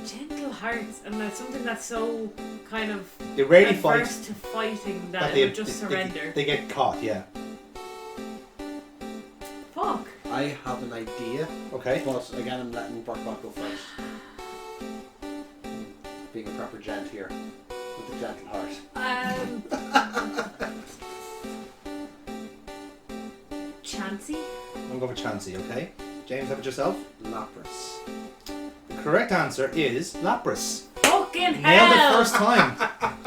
Gentle hearts, and that's something that's so kind of They rarely fight. adverse to fighting that They it would just surrender. They get caught, yeah. Fuck. I have an idea, Okay. but again, I'm letting Barkbot go first. Being a proper gent here, with a gentle heart. Chansey? I'm going for Chansey, okay? James, have it yourself? Lapras. The correct answer is Lapras. Fucking hell! Nailed it first time.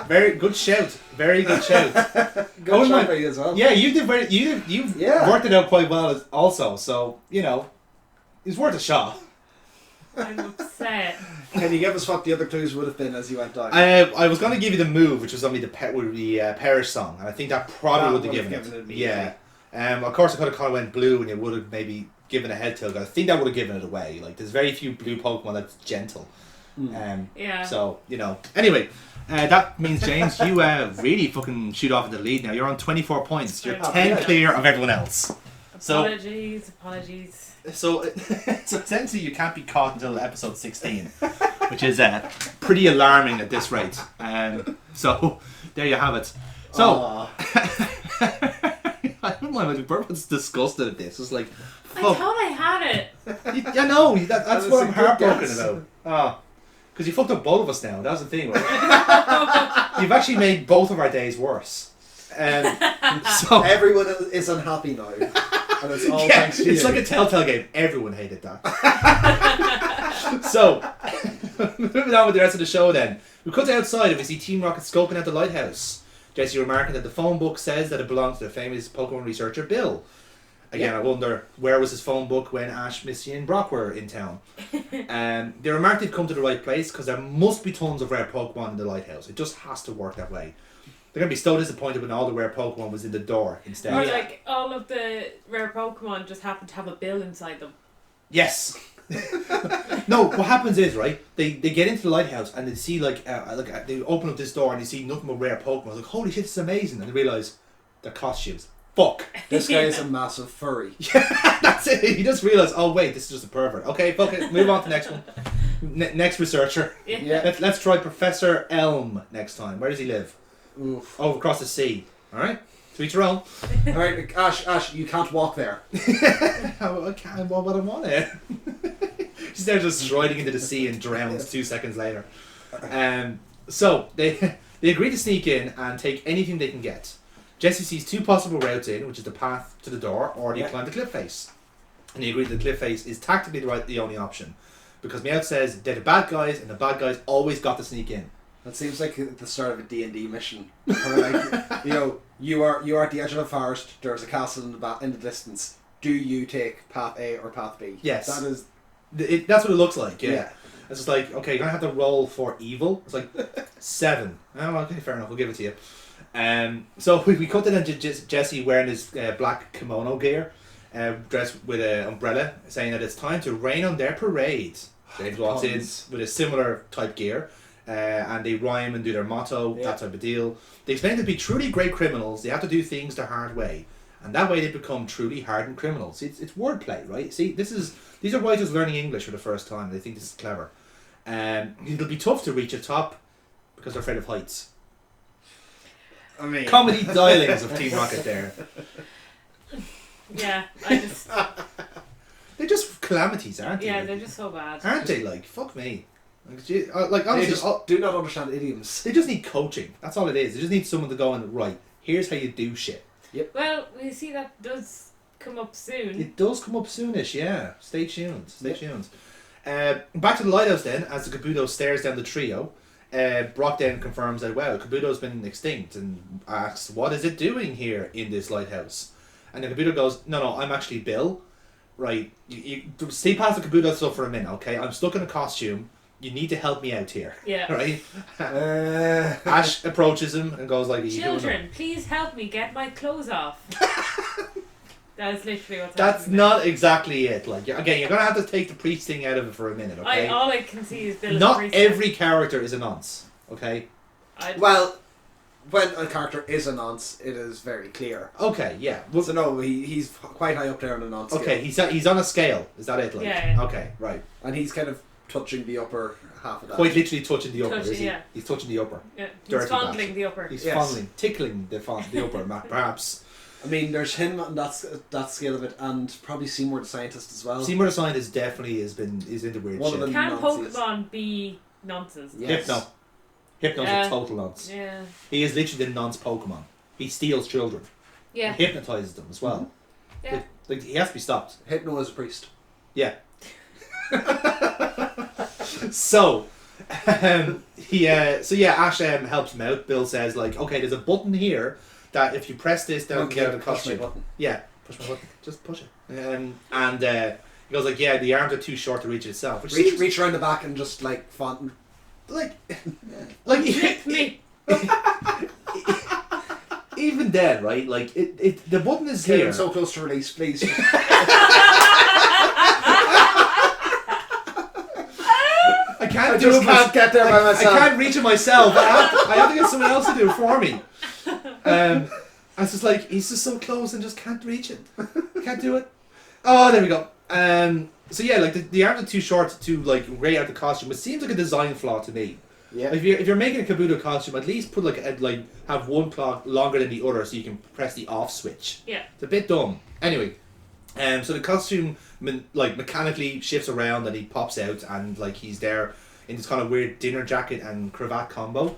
Very good shout. Very good shout. Good shot by you as well. Yeah, you did very. You Yeah. worked it out quite well also. So it's worth a shot. I'm upset. Can you give us what the other clues would have been as you went down? I was going to give you the move, which was only the Perish song, and I think that probably would have given it. immediately. Yeah. Of course, I could have kind of went blue, and it would have maybe given a head tilt. I think that would have given it away. Like, there's very few blue Pokemon that's gentle. Yeah. So Anyway, that means James, you really fucking shoot off into the lead now. You're on 24 points. You're 10 clear of everyone else. Apologies. So essentially, you can't be caught until episode 16, which is pretty alarming at this rate. So there you have it. So I don't mind. Burp's disgusted at this. It's like, I thought I had it. Yeah, no, that's what I'm a good heartbroken guess. about. Because you fucked up both of us now. That's the thing, right? You've actually made both of our days worse. So Everyone is unhappy now. And it's all thanks to it's you. like a Telltale game. Everyone hated that. So, moving on with the rest of the show then. We cut outside and we see Team Rocket scoping out the lighthouse. Jesse remarking that the phone book says that it belongs to the famous Pokemon researcher Bill. Again, I wonder, where was his phone book when Ash, Misty and Brock were in town? They remarked they've come to the right place because there must be tons of rare Pokemon in the lighthouse. It just has to work that way. They're going to be so disappointed when all the rare Pokemon was in the door instead. Or like all of the rare Pokemon just happen to have a bill inside them. Yes. No, what happens is, right, they get into the lighthouse and they see they open up this door and they see nothing but rare Pokemon. Like, holy shit, this is amazing. And they realise they're costumes. Fuck. This guy is a massive furry. Yeah, that's it. You just realise, oh wait, this is just a pervert. Okay, fuck it. Move on to the next one. Next researcher. Yeah. Let's try Professor Elm next time. Where does he live? Oof. Over across the sea. Alright? To each your own. Alright, Ash, you can't walk there. I can't, what would I want it? She's there just striding into the sea and drowns 2 seconds later. So, they agree to sneak in and take anything they can get. Jesse sees two possible routes in, which is the path to the door, or they climb the cliff face. And they agree that the cliff face is tactically the only option. Because Meowth says they're the bad guys, and the bad guys always got to sneak in. That seems like the start of a D&D mission. Where like, you are at the edge of a forest, there's a castle in the distance. Do you take path A or path B? Yes. That is... That's what it looks like, yeah. Yeah. It's just like, okay, you're going to have to roll for evil. It's like 7. Oh, okay, fair enough, we'll give it to you. So we cut in to Jesse wearing his black kimono gear, dressed with an umbrella, saying that it's time to rain on their parade. James walks in with a similar type gear, and they rhyme and do their motto, Yeah. that type of deal. They explain to be truly great criminals, they have to do things the hard way. And that way they become truly hardened criminals. It's wordplay, right? See, these are writers learning English for the first time. They think this is clever. It'll be tough to reach the top because they're afraid of heights. I mean, Comedy dialings of Team Rocket there. Yeah, I just. They're just calamities, aren't they? Yeah, they're just so bad. Aren't they? Like, fuck me. Like they honestly, just do not understand idioms. they just need coaching. That's all it is. They just need someone to go and, right, here's how you do shit. Well, we see that does come up soon. It does come up soonish, yeah. Stay tuned. Stay tuned. Back to the Lighthouse then, as the Kabuto stares down the trio. Brock then confirms that, well, Kabuto's been extinct and asks, what is it doing here in this lighthouse? And then Kabuto goes, no, I'm actually Bill. Right, you stay past the Kabuto stuff for a minute, okay? I'm stuck in a costume. You need to help me out here. Yeah. Right? Ash approaches him and goes like, Children, please help me get my clothes off. That's literally what's That's happening. not exactly it. Like, again, you're gonna have to take the priest thing out of it for a minute, okay? All I can see is Bill. Not every character is a nonce, okay? Well, when a character is a nonce, it is very clear. Okay, yeah. Well, So no, he's quite high up there on the nonce okay, scale. he's on a scale. Is that it? Like, Yeah. Okay, right. And he's kind of touching the upper half of that. Quite literally touching the upper, Touching, is he? yeah. He's touching the upper. Yeah, he's Dirty fondling bastard. the upper. He's Yes. fondling, tickling the upper, perhaps. I mean, there's him on that scale of it, and probably Seymour the scientist as well. Seymour the Scientist definitely is into weird One of shit. them- Can Nonsense. Pokemon be nonsense? Yes. Hypno's a total nonce. Yeah. He is literally the nonce Pokemon. He steals children. Yeah. He hypnotizes them as well. Yeah. Like, he has to be stopped. Hypno is a priest. Yeah. So, Ash helps him out. Bill says, like, okay, there's a button here that if you press this, they'll get out of the push my costume. button. Yeah, push my button. Just push it. And he goes like, yeah, the arms are too short to reach it itself. Which seems, Reach around the back and just like font. like Lick me. even then, right? Like the button is Get here. him so close to release, please. I can't I do just it. can't get there by myself. I can't reach it myself. I have to get someone else to do it for me. I was just like, he's just so close and just can't reach it. Can't do it. Oh, there we go. So yeah, like the arms are too short to like ray out the costume. It seems like a design flaw to me. Yeah. Like, if you're making a Kabuto costume, at least put have one claw longer than the other so you can press the off switch. Yeah. It's a bit dumb. Anyway, so the costume mechanically shifts around and he pops out and like he's there in this kind of weird dinner jacket and cravat combo.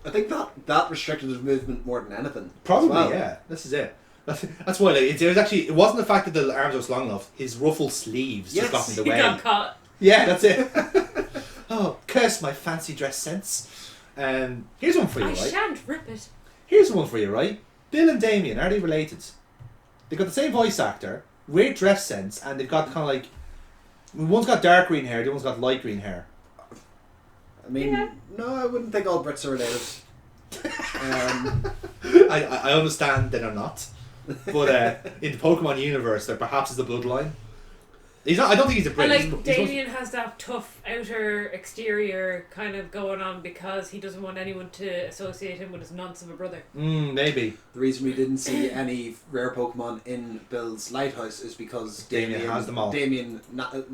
I think that restricted his movement more than anything. Probably, as well. yeah. This is it. That's why it wasn't the fact that the arms were long enough. His ruffled sleeves just got in the He way. got caught. Yeah, that's it. Oh, curse my fancy dress sense. Here's one for you, I right? shan't rip it. Here's one for you, right? Bill and Damien, are they related? They've got the same voice actor, weird dress sense, and they've got kind of like... One's got dark green hair, the other one's got light green hair. I mean, Yeah. no, I wouldn't think all Brits are related. I understand that they're not. But in the Pokemon universe, there perhaps is the bloodline. He's not. I don't think he's a Brit. And He's- like he's Damien has that tough outer exterior kind of going on because he doesn't want anyone to associate him with his nonce of a brother. maybe. The reason we didn't see any rare Pokemon in Bill's Lighthouse is because Damien has them all. Damien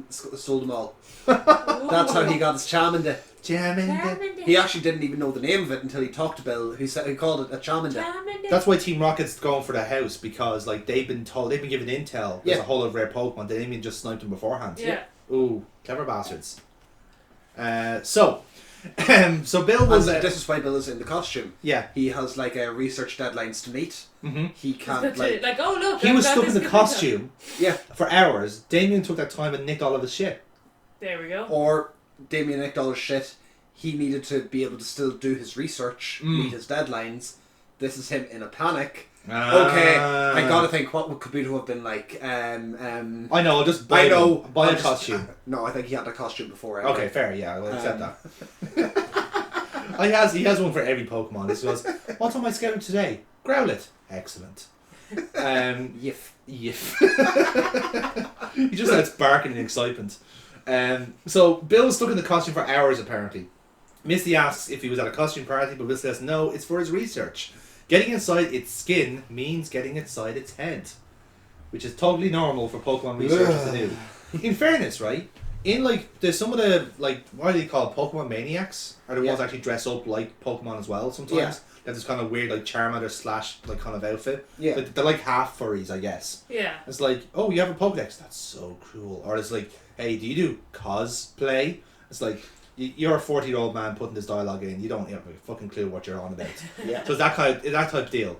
stole them all. That's how he got his Charmander. Charmander. He actually didn't even know the name of it until he talked to Bill, who called it a Charmander. Charmander. That's why Team Rocket's going for the house because like they've been given intel. There's Yeah. a whole lot of rare Pokemon. They didn't even just snipe them beforehand. Yeah. Ooh, clever bastards. So Bill was. And this is why Bill is in the costume. Yeah. He has like research deadlines to meet. Mm-hmm. He can't like. Oh look. He I've was got stuck in this the Kabuto. costume Yeah. for hours. Damien took that time and nicked all of his shit. There we go. Or Damien nicked all his shit. He needed to be able to still do his research, meet his deadlines. This is him in a panic. Okay, I gotta think. What would Kabuto have been like? I know. Just buy a costume. No, I think he had a costume before. Anyway. Okay, fair. Yeah, I'll accept that. He has one for every Pokemon. This was what's on my schedule today? Growlithe. Excellent. Yiff. Yiff. He just starts barking in excitement. So Bill was stuck in the costume for hours apparently. Misty asks if he was at a costume party, but Bill says no, it's for his research. Getting inside its skin means getting inside its head, which is totally normal for Pokemon researchers to do. In fairness, right? In like, there's some of the like, what do they call Pokemon maniacs? Are the ones actually dress up like Pokemon as well sometimes? Yeah. They have this kind of weird like Charmander / like kind of outfit. Yeah. They're like half furries, I guess. Yeah. It's like, oh, you have a Pokedex? That's so cool. Or it's like, hey, do you do cosplay? It's like, you're a 40-year-old man putting this dialogue in. You don't have a fucking clue what you're on about. Yeah. So it's that type of deal.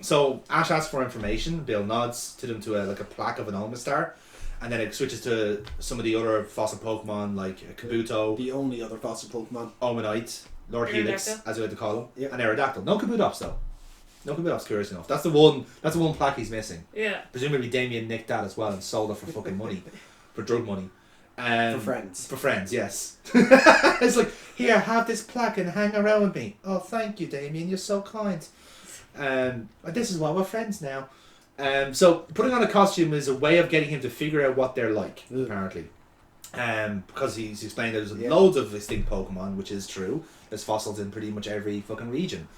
So Ash asks for information. Bill nods to them to a plaque of an Omastar. And then it switches to some of the other fossil Pokemon like Kabuto. The only other fossil Pokemon. Omanite, Lord Helix, as we like to call him. Yeah. And Aerodactyl. No Kabutops though. No Kabutops, curious enough. That's the one plaque he's missing. Yeah. Presumably Damien nicked that as well and sold it for fucking money. For drug money. For friends. For friends, yes. It's like, here, have this plaque and hang around with me. Oh, thank you, Damien. You're so kind. This is why we're friends now. So putting on a costume is a way of getting him to figure out what they're like, apparently. Because he's explained that there's loads of extinct Pokemon, which is true. There's fossils in pretty much every fucking region.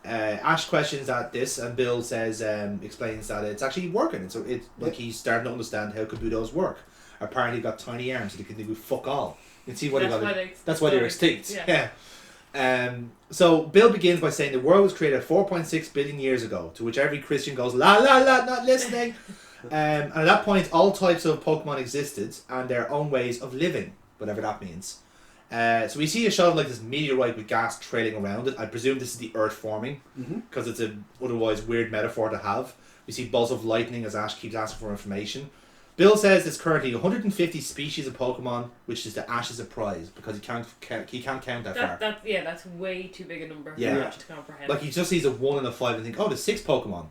Ash questions at this, and Bill says, explains that it's actually working. It's like he's starting to understand how Kabutos work. Apparently, got tiny arms so they can do fuck all. You can see what that's why they're extinct. Yeah. So Bill begins by saying the world was created 4.6 billion years ago, to which every Christian goes, la la la, not listening. And at that point, all types of Pokemon existed and their own ways of living, whatever that means. So we see a shot of like this meteorite with gas trailing around it. I presume this is the Earth forming, because it's an otherwise weird metaphor to have. We see bolts of lightning as Ash keeps asking for information. Bill says there's currently 150 species of Pokemon, which is to Ash's surprise because he can't count that far. That's way too big a number for Ash to comprehend. Like he just sees a 1 and a 5 and think, oh, there's 6 Pokemon.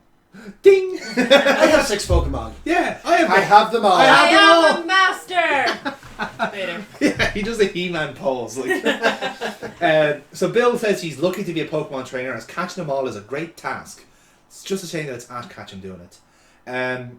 Ding! I have 6 Pokemon. Yeah, I have them all. I am a master. Later. Yeah, he does the He-Man pose. Like. So Bill says he's lucky to be a Pokemon trainer, as catching them all is a great task. It's just a shame that it's Ash Ketchum doing it.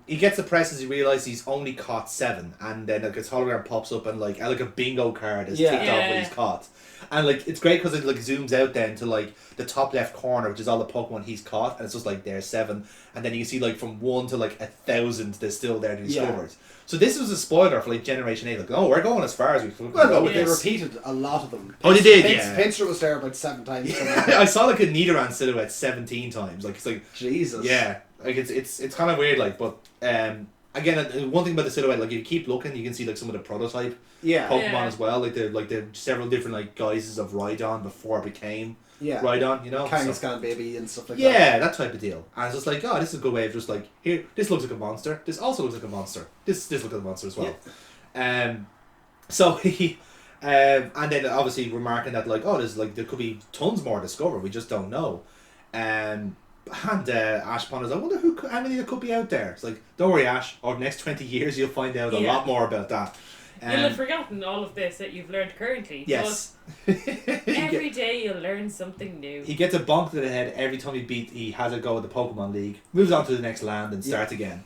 He gets depressed as he realises he's only caught 7, and then like his hologram pops up and like a bingo card is ticked off what he's caught, and like it's great because it like zooms out then to like the top left corner, which is all the Pokemon he's caught, and it's just like there's 7, and then you can see like from 1 to like 1,000 they're still there to be discovered. So this was a spoiler for like Generation 8. Like, oh, we're going as far as we can go with they this. repeated a lot of them. Oh, they did. Pinscher was there about 7 times. I saw like a Nidoran silhouette 17 times. Like it's like Jesus. Yeah. Like it's kind of weird, like, but again, one thing about the silhouette, like if you keep looking, you can see like some of the prototype Pokemon as well. Like the several different like guises of Rhydon before it became Rhydon, you know, Kangaskhan baby and stuff like that. Yeah, that type of deal. And it's just like, oh, this is a good way of just like, here, this looks like a monster. This also looks like a monster. This looks like a monster as well. Yeah. So he. And then obviously remarking that like, oh, there could be tons more discovered. We just don't know. And Ash ponders, I wonder how many there could be out there. It's like, don't worry, Ash. Over the next 20 years, you'll find out a lot more about that. You'll have forgotten all of this that you've learned currently. Yes. Every day you'll learn something new. He gets a bonk to the head every time he has a go at the Pokemon League. Moves on to the next land and starts again.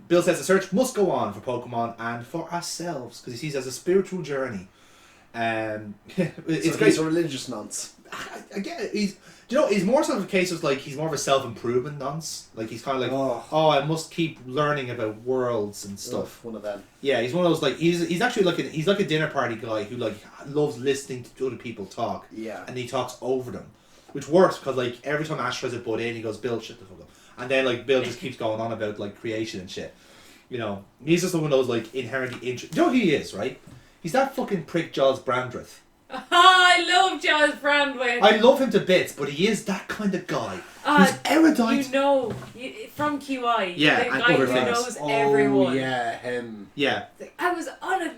Bill says the search must go on for Pokemon and for ourselves because he sees it as a spiritual journey. It's great. He's a religious nonce. I get it. He's more sort of a case of like he's more of a self-improvement nonce. Like he's kind of like, I must keep learning about worlds and stuff. One of them. Yeah, he's one of those like he's actually he's like a dinner party guy who like loves listening to other people talk. Yeah. And he talks over them, which works because like every time Ash tries to butt in, he goes, "Bill, shut the fuck up," and then like Bill just keeps going on about like creation and shit. You know, he's just one of those like inherently interesting. You know who he is, right? He's that fucking prick Giles Brandreth. I love Giles Brandreth. I love him to bits, but he is that kind of guy. He's erudite. You know, from QI. Yeah, the guy who knows everyone. Yeah, him. Yeah. I was on a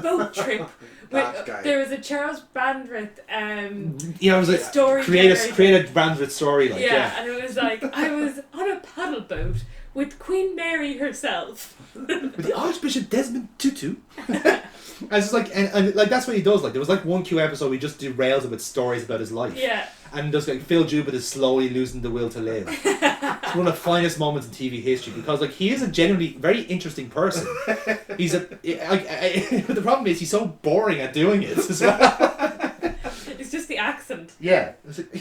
boat trip. There was a Charles Brandreth I was like, story. Create a Brandreth story. Like, and it was like, I was on a paddle boat with Queen Mary herself. With the Archbishop Desmond Tutu. And it's just like, and like that's what he does. Like there was like one Q episode where he just derails it with stories about his life. Yeah. And just like Phil Jubin is slowly losing the will to live. It's one of the finest moments in TV history because like he is a genuinely very interesting person. He's the problem is he's so boring at doing it as well. It's just the accent. Yeah.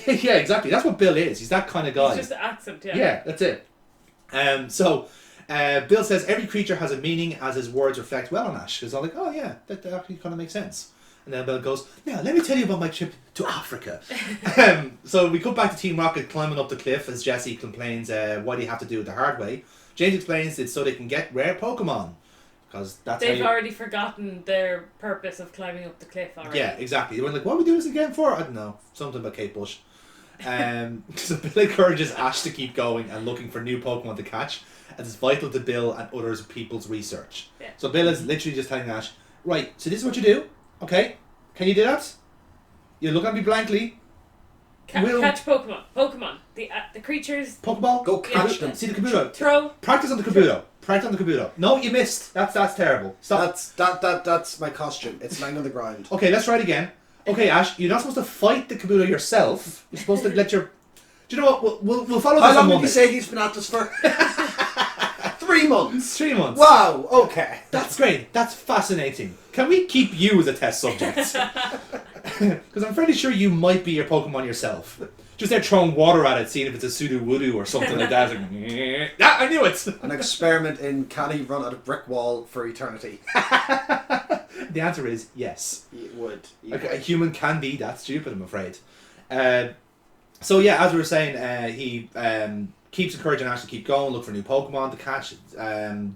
Yeah, exactly. That's what Bill is. He's that kind of guy. It's just the accent, yeah. Yeah, that's it. Bill says every creature has a meaning as his words reflect well on Ash. It's all like, oh yeah, that actually kind of makes sense. And then Bill goes, now let me tell you about my trip to Africa. So we cut back to Team Rocket climbing up the cliff as Jesse complains, why do you have to do it the hard way? James explains it's so they can get rare Pokemon. Because they've already forgotten their purpose of climbing up the cliff already. Yeah, exactly. They were like, what are we doing this again for? I don't know. Something about Kate Bush. So Bill encourages Ash to keep going and looking for new Pokemon to catch, as it's vital to Bill and others people's research. Yeah. So Bill is literally just telling Ash, right, so this is what you do, okay? Can you do that? You look at me blankly. Catch Pokemon. The creatures. Pokeball? Go catch them. See the Kabuto. Throw. Practice on the Kabuto. Practice on the Kabuto. No, you missed. That's terrible. Stop. That's my costume. It's lying on the ground. Okay, let's try it again. Okay, Ash, you're not supposed to fight the Kabuto yourself. You're supposed to let your... Do you know what? We'll follow this on Monday. How long did you say he's been at this for? 3 months. 3 months. Wow, okay. That's great. That's fascinating. Can we keep you as a test subject? Because I'm fairly sure you might be your Pokemon yourself. Just there throwing water at it, seeing if it's a Sudowoodo or something like that. Like, yeah, I knew it! An experiment in can he run at a brick wall for eternity? The answer is yes. It would. A human can be that stupid, I'm afraid. So yeah, as we were saying, he keeps encouraging Ash to keep going, look for new Pokemon to catch.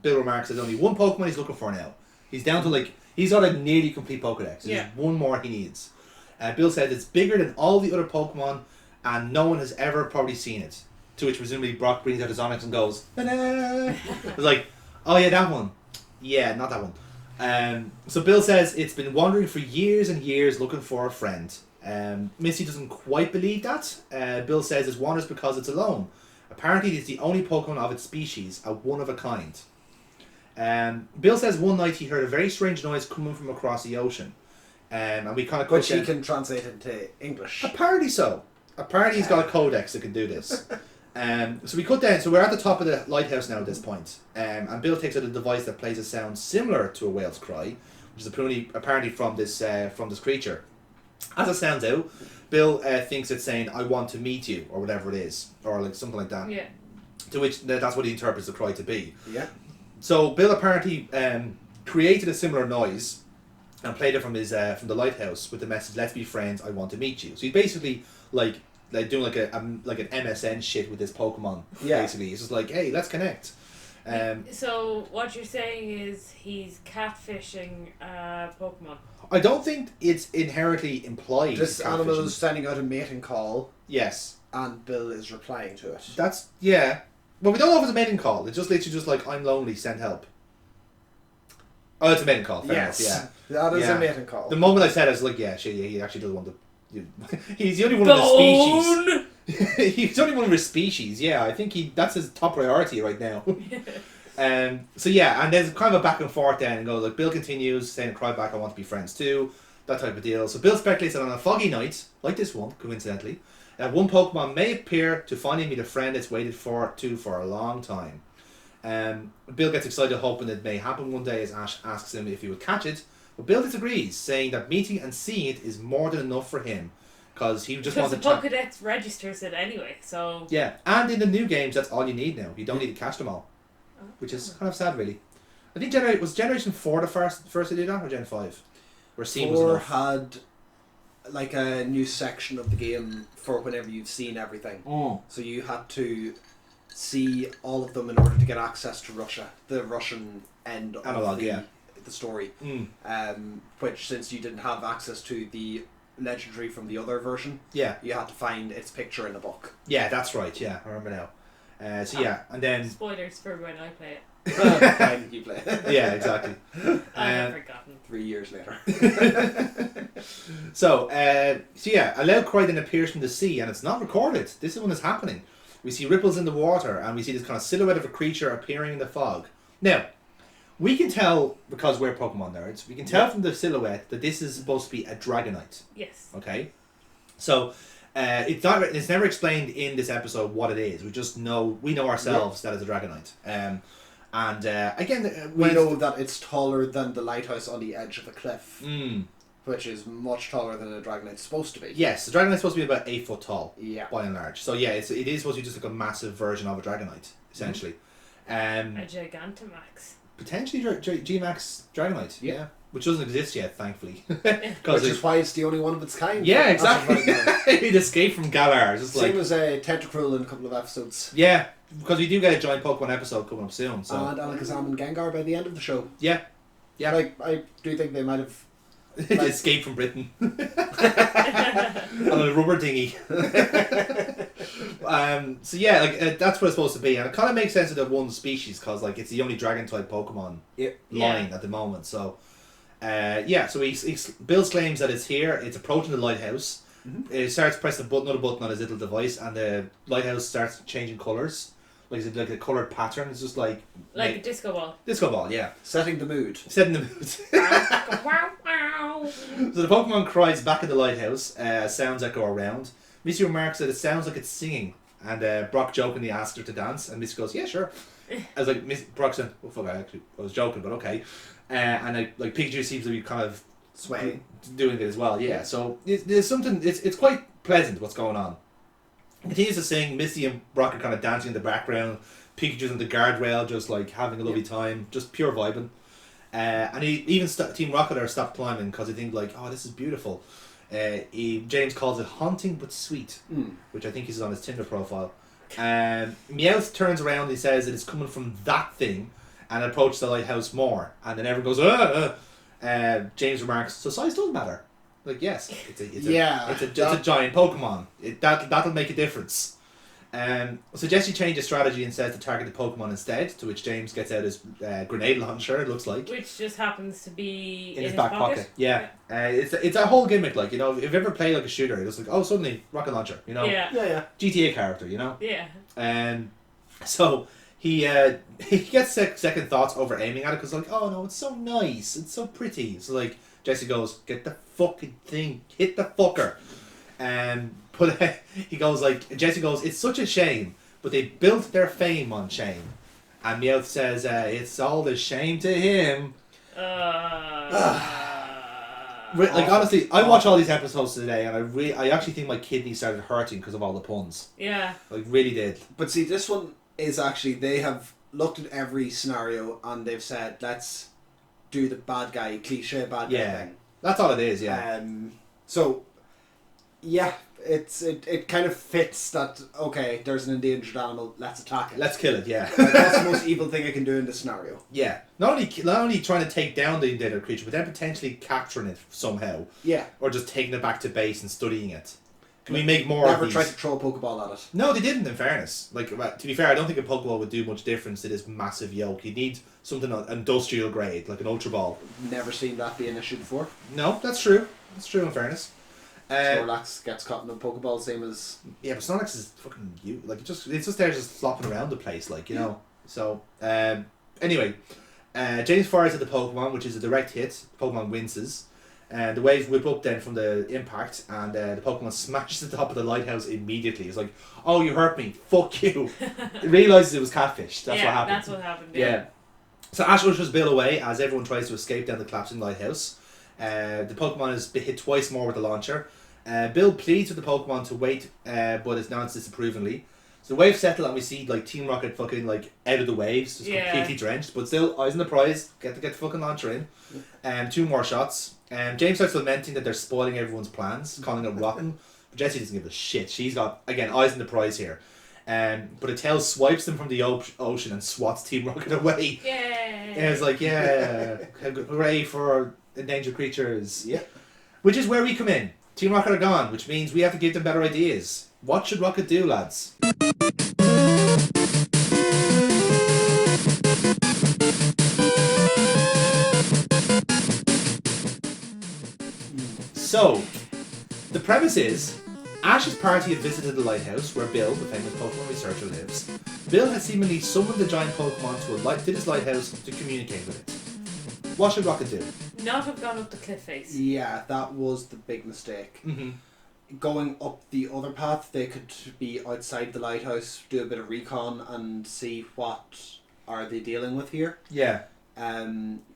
Bill remarks there's only one Pokemon he's looking for now. He's down to he's got a nearly complete Pokedex. There's one more he needs. Bill says it's bigger than all the other Pokemon and no one has ever probably seen it. To which presumably Brock brings out his Onyx and goes, ta-da! It's like, oh yeah, that one. Yeah, not that one. So Bill says it's been wandering for years and years looking for a friend. Misty doesn't quite believe that. Bill says it wanders because it's alone. Apparently it's the only Pokemon of its species, a one of a kind. Bill says one night he heard a very strange noise coming from across the ocean. And we kind of... Which he can translate into English. Apparently so. Apparently he's got a codex that can do this. So we cut down, so we're at the top of the lighthouse now at this point. And Bill takes out a device that plays a sound similar to a whale's cry, which is apparently from this creature. As it sounds out, Bill thinks it's saying, I want to meet you, or whatever it is, or like something like that. Yeah. To which that's what he interprets the cry to be. Yeah. So Bill apparently created a similar noise and played it from his from the lighthouse with the message, let's be friends, I want to meet you. So he's basically like doing like an MSN shit with this Pokemon. Yeah. Basically. He's just like, hey, let's connect. So what you're saying is he's catfishing Pokemon. I don't think it's inherently implied. This animal is sending out a mating call. Yes. And Bill is replying to it. That's, yeah. Well, we don't know if it's a mating call. It's just literally just like, I'm lonely, send help. Oh, it's a mating call. Fair enough, yeah. That is a mating call. The moment I said it, I was like, yeah, he actually does want to... He's the only one of the species. He's the only one of his species, yeah. I think that's his top priority right now. So yeah, and there's kind of a back and forth then, and goes like, Bill continues saying, cry back, I want to be friends too, that type of deal. So Bill speculates that on a foggy night, like this one, coincidentally, one Pokemon may appear to finally meet a friend it's waited for a long time. Bill gets excited, hoping it may happen one day as Ash asks him if he would catch it, but Bill disagrees, saying that meeting and seeing it is more than enough for him. Because he just wants to... Because the Pokedex registers it anyway, so... Yeah, and in the new games, that's all you need now. You don't need to catch them all. Which is kind of sad, really. I think was Generation 4 the first to do that, or Gen 5? Where Seam was enough? had like a new section of the game for whenever you've seen everything. Oh. So you had to see all of them in order to get access to Russia, the Russian end of the story. Which, since you didn't have access to the legendary from the other version, you had to find its picture in the book. Yeah, that's right. Yeah, I remember now. And then spoilers for when I play it. When you play it. Yeah, exactly. I've forgotten. 3 years later. So yeah, a loud cry then appears from the sea, and it's not recorded. This is when it's happening. We see ripples in the water, and we see this kind of silhouette of a creature appearing in the fog. Now, we can tell, because we're Pokemon nerds, we can tell from the silhouette that this is supposed to be a Dragonite. Yes. Okay? So, it's never explained in this episode what it is. We just know, ourselves that it's a Dragonite. Again, we know that it's taller than the lighthouse on the edge of a cliff, which is much taller than a Dragonite's supposed to be. Yes, the Dragonite's supposed to be about 8 foot tall, by and large. So yeah, it is supposed to be just like a massive version of a Dragonite, essentially. A Gigantamax. Potentially G-Max Dragonite, yeah. Which doesn't exist yet, thankfully. Which is why it's the only one of its kind. Yeah, exactly. It escaped from Galar. Just Same as Tentacruel in a couple of episodes. Yeah, because we do get a giant Pokemon episode coming up soon. So. And Alakazam and Gengar by the end of the show. Yeah. Like, I do think they might have... escaped from Britain. On a rubber dinghy. So yeah, that's what it's supposed to be. And it kind of makes sense of the one species, because like it's the only dragon-type Pokemon line at the moment. So... so Bills claims that it's here, it's approaching the lighthouse. It starts pressing another button on his little device, and the lighthouse starts changing colours. Like a coloured pattern. It's just like a disco ball. Disco ball, yeah. Setting the mood. So the Pokemon cries back at the lighthouse, sounds echo around. Missy remarks that it sounds like it's singing, and Brock jokingly asks her to dance, and Missy goes, yeah, sure. I was like, Brock said, oh fuck, I was joking, but okay. And Pikachu seems to be kind of swaying, doing it as well. Yeah, so there's something. It's quite pleasant what's going on. He continues to sing. Misty and Brock are kind of dancing in the background. Pikachu's on the guardrail, just like having a lovely time, just pure vibing. And Team Rocket are stopped climbing because they think like, oh, this is beautiful. James calls it haunting but sweet, which I think is on his Tinder profile. Meowth turns around and he says that it's coming from that thing, and approaches the lighthouse more, and then everyone goes, James remarks, so size doesn't matter. Like, yes, it's a giant Pokemon. That'll make a difference. So Jesse changes strategy and says to target the Pokemon instead, to which James gets out his grenade launcher, it looks like. Which just happens to be in his back pocket. Yeah. It's a whole gimmick, like, you know, if you've ever played like a shooter, it's like, oh, suddenly, rocket launcher, you know? Yeah. GTA character, you know? Yeah. So he gets second thoughts over aiming at it, because like, oh no, it's so nice, it's so pretty. So like, Jesse goes, get the fucking thing, hit the fucker. But he goes like, Jesse goes, it's such a shame, but they built their fame on shame. And Meowth says, it's all the shame to him. Like, honestly, I watch all these episodes today, and I actually think my kidneys started hurting because of all the puns. Yeah. Like, really did. But see, this one is actually, they have looked at every scenario and they've said, let's do the bad guy, cliche bad guy thing. That's all it is, yeah. So, yeah, it kind of fits that, okay, there's an endangered animal, let's attack it. Let's kill it, yeah. Like, that's the most evil thing I can do in this scenario. Yeah. Not only trying to take down the endangered creature, but then potentially capturing it somehow. Yeah. Or just taking it back to base and studying it. Can we make more Never of these? tried to throw a Pokeball at it. No, they didn't, in fairness. Like, to be fair, I don't think a Pokeball would do much difference to this massive yoke. You need something industrial grade, like an Ultra Ball. Never seen that be an issue before. No, that's true. That's true, in fairness. Snorlax gets caught in a Pokeball, same as... Yeah, but Snorlax is fucking... Like, it's just there just flopping around the place, like, you know. So, anyway. James fires at the Pokemon, which is a direct hit. Pokemon winces. And the waves whip up then from the impact, and the Pokemon smashes the top of the lighthouse immediately. It's like, oh, you hurt me, fuck you. It realises it was catfish. That's what happened. That's what happened. Yeah. So Ash ushers Bill away as everyone tries to escape down the collapsing lighthouse. The Pokemon is hit twice more with the launcher. Bill pleads with the Pokemon to wait, but is announced disapprovingly. So the waves settle and we see like Team Rocket fucking like out of the waves, just completely drenched, but still eyes on the prize. Get the fucking launcher in. 2 more shots. James starts lamenting that they're spoiling everyone's plans, calling it rotten. But Jessie doesn't give a shit. She's got, again, eyes on the prize here. But a tail swipes them from the ocean and swats Team Rocket away. Yay! And it's like, yeah, hooray for endangered creatures. Yeah. Which is where we come in. Team Rocket are gone, which means we have to give them better ideas. What should Rocket do, lads? So, the premise is Ash's party had visited the lighthouse where Bill, the famous Pokemon researcher, lives. Bill had seemingly summoned the giant Pokemon to his lighthouse to communicate with it. What should Rocket do? Not have gone up the cliff face. Yeah, that was the big mistake. Mm-hmm. Going up the other path, they could be outside the lighthouse, do a bit of recon, and see what are they dealing with here. Yeah.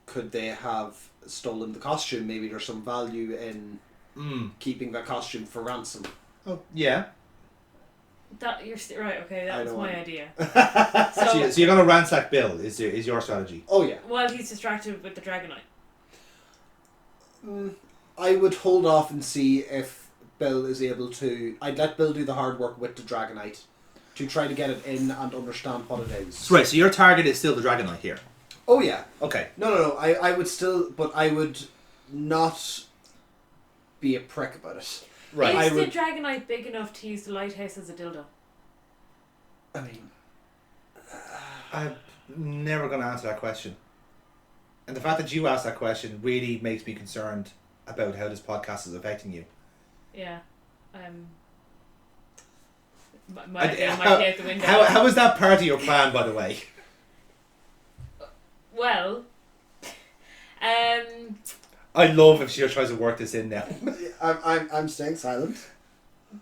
Could they have stolen the costume? Maybe there's some value in keeping that costume for ransom. Oh, yeah. That you're right. Okay, that was my idea. So you're gonna ransack Bill? Is your strategy? Oh yeah. While he's distracted with the Dragonite. I would hold off and see if Bill is able to. I'd let Bill do the hard work with the Dragonite to try to get it in and understand what it is. Right. So your target is still the Dragonite here. Oh yeah. Okay. No. I would still, but I would not be a prick about it. Right. Is the Dragonite big enough to use the lighthouse as a dildo? I mean, I'm never going to answer that question. And the fact that you asked that question really makes me concerned about how this podcast is affecting you. Yeah. Might be out the window. How is that part of your plan, by the way? Well, I love if she tries to work this in now. I'm staying silent.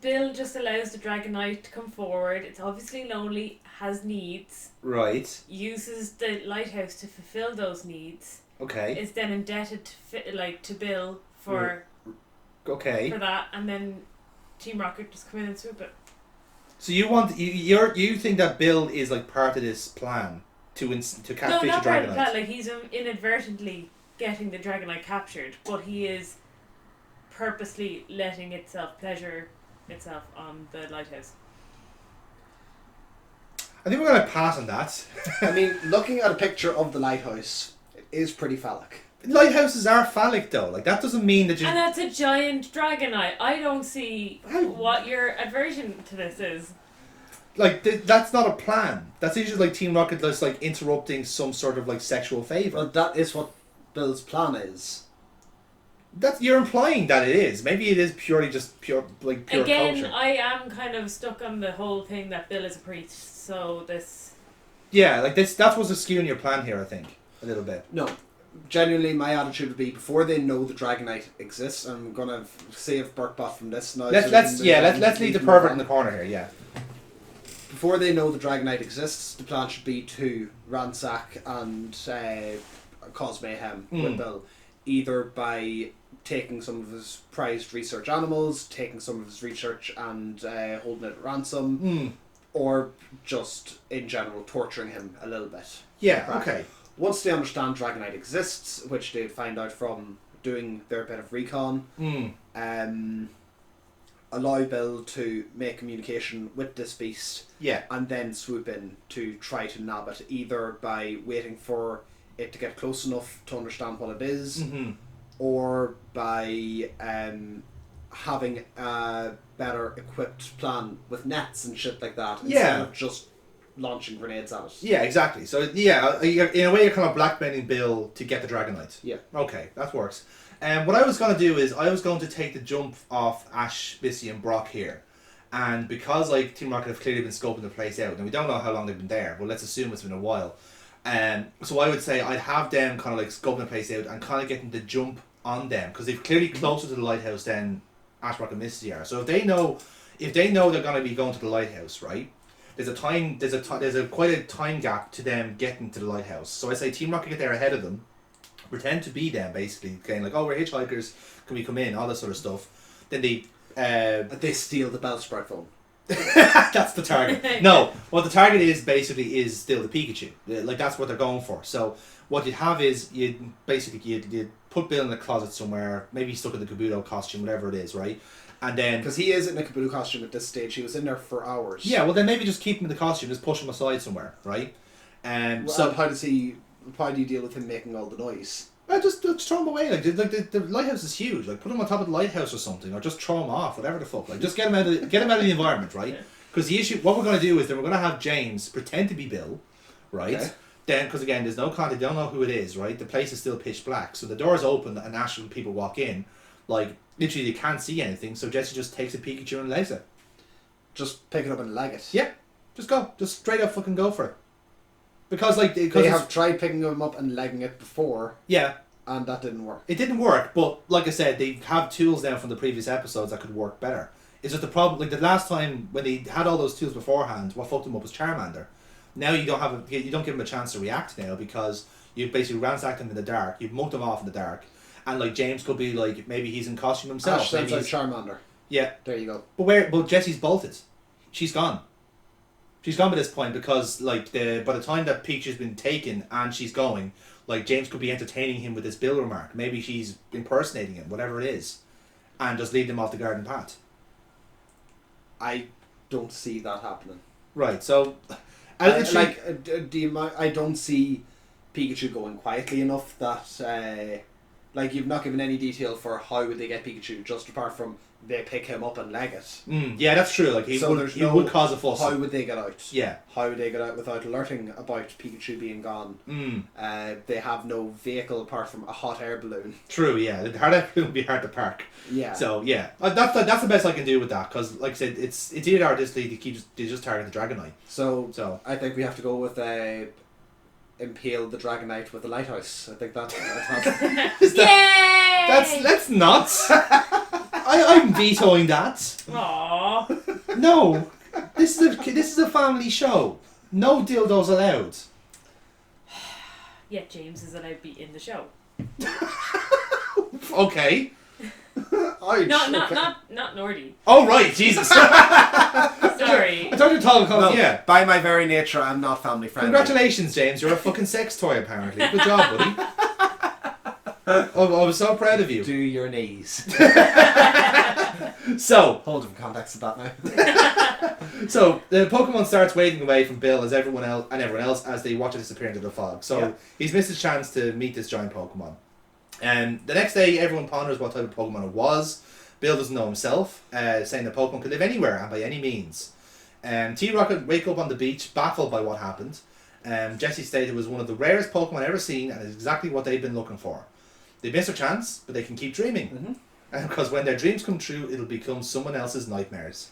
Bill just allows the Dragonite to come forward. It's obviously lonely, has needs. Right. Uses the lighthouse to fulfill those needs. Okay. Is then indebted to Bill for that, and then Team Rocket just come in and swoop it. So you think that Bill is like part of this plan to catfish the Dragonite? No, not part of the plan. Like he's inadvertently getting the Dragonite captured, but he is purposely letting pleasure itself on the lighthouse. I think we're going to pass on that. I mean, looking at a picture of the lighthouse, it is pretty phallic. Lighthouses are phallic though. Like that doesn't mean that you. And that's a giant Dragonite. I don't see what your aversion to this is. Like that's not a plan. That's usually like Team Rocket just like interrupting some sort of like sexual favor. Well, that is what Bill's plan is. You're implying that it is. Maybe it is purely just pure Again, culture. I am kind of stuck on the whole thing that Bill is a priest. So this. Yeah, like this. That's what's skewing your plan here. I think a little bit. No, genuinely, my attitude would be before they know the Dragonite exists. I'm gonna save Burkbot from this now. Let's leave the pervert in the corner here. Yeah. Before they know the Dragonite exists, the plan should be to ransack and cause mayhem with Bill, either by taking some of his prized research animals, taking some of his research and holding it at ransom, or just in general torturing him a little bit. Yeah. Okay. Once they understand Dragonite exists, which they'd find out from doing their bit of recon, allow Bill to make communication with this beast, and then swoop in to try to nab it, either by waiting for it to get close enough to understand what it is, or by having a better equipped plan with nets and shit like that, instead of just launching grenades at it. Yeah, exactly. So yeah, in a way you're kind of blackmailing Bill to get the Dragonite. Yeah. Okay, that works. What I was going to do is I was going to take the jump off Ash, Bissy and Brock here. And because like Team Rocket have clearly been scoping the place out, and we don't know how long they've been there, but let's assume it's been a while. So I would say I'd have them kind of like scoping the place out and kind of getting the jump on them, because they're clearly closer to the lighthouse than Ash, Brock and Misty are. So if they know they're going to be going to the lighthouse, right? There's quite a time gap to them getting to the lighthouse. So I say Team Rocket get there ahead of them, pretend to be them basically, saying like, oh, we're hitchhikers, can we come in, all this sort of stuff. Then they steal the Bellsprout phone. That's the target. No, what the target is basically is still the Pikachu. Like that's what they're going for. So what you'd have is you'd put Bill in a closet somewhere, maybe stuck in the Kabuto costume, whatever it is, right? And then because he is in a Kabuto costume at this stage, he was in there for hours. Yeah, well then maybe just keep him in the costume, just push him aside somewhere, right? So how do you deal with him making all the noise? Just throw him away. Like the lighthouse is huge. Like put him on top of the lighthouse or something, or just throw him off, whatever the fuck. Like just get him out of the environment, right? Because the issue, what we're going to do is then we're going to have James pretend to be Bill, right? Okay. Then, because again, there's no contact, they don't know who it is, right? The place is still pitch black, so the door's open and actually people walk in. like literally they can't see anything, so Jessie just takes a Pikachu and legs it. Just pick it up and leg it. Yeah, just go, just straight up fucking go for it. Because they have tried picking them up and legging it before. Yeah. And that didn't work. It didn't work, but like I said, they have tools now from the previous episodes that could work better. It's just the problem, like the last time when they had all those tools beforehand, what fucked them up was Charmander. Now you don't give him a chance to react now because you've basically ransacked him in the dark, you've mucked him off in the dark, and like James could be like, maybe he's in costume himself. Ash sends out Charmander. Yeah. There you go. But Jessie's bolted. She's gone. She's gone by this point because like by the time that Peach has been taken and she's going, like James could be entertaining him with this Bill remark. Maybe she's impersonating him, whatever it is, and just lead them off the garden path. I don't see that happening. Right. So, I don't see Pikachu going quietly enough that like you've not given any detail for how would they get Pikachu, just apart from they pick him up and leg it. Yeah, that's true. Like he would cause a fuss. How would they get out? Yeah. How would they get out without alerting about Pikachu being gone? They have no vehicle apart from a hot air balloon. True. Yeah, the hot air balloon would be hard to park. Yeah. So yeah, that's the best I can do with that because, like I said, it's either artistically they just target the Dragonite. So I think we have to go with impale the Dragonite with the Lighthouse. I think that's that's nuts. I'm vetoing that. Aww. No, this is a family show. No dildos allowed. Yet James is allowed to be in the show. Okay. Not Nordy. Oh right, Jesus. Sorry. I thought you were talking. No, yeah. By my very nature, I'm not family friendly. Congratulations, James. You're a fucking sex toy, apparently. Good job, buddy. I was so proud of you. Do your knees. So, hold in context of that now. So the Pokemon starts wading away from Bill as everyone else as they watch it disappear into the fog. So he's missed his chance to meet this giant Pokemon. And the next day, everyone ponders what type of Pokemon it was. Bill doesn't know himself, saying the Pokemon could live anywhere and by any means. T-Rocket wake up on the beach, baffled by what happened. Jessie stated it was one of the rarest Pokemon ever seen and is exactly what they've been looking for. They miss their chance, but they can keep dreaming. Because when their dreams come true, it'll become someone else's nightmares.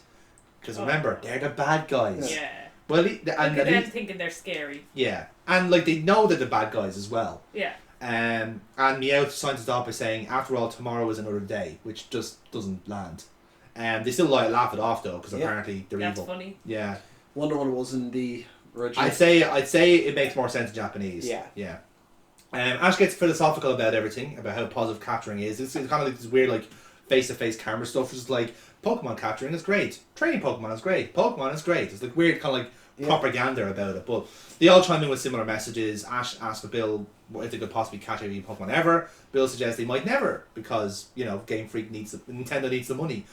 Because remember, they're the bad guys. Yeah. Well, they're thinking they're scary. Yeah, and like they know they're the bad guys as well. Yeah. And Meowth signs it off by saying, "After all, tomorrow is another day," which just doesn't land. They still laugh it off though, because apparently they're evil. That's funny. Yeah. Wonder what it was in the original. I'd say it makes more sense in Japanese. Yeah. Yeah. Ash gets philosophical about everything, about how positive capturing is. It's kind of like this weird, like, face-to-face camera stuff. It's like, Pokemon capturing is great. Training Pokemon is great. Pokemon is great. It's like weird kind of like propaganda about it. But they all chime in with similar messages. Ash asks for Bill if they could possibly catch every Pokemon ever. Bill suggests they might never because, Game Freak Nintendo needs the money.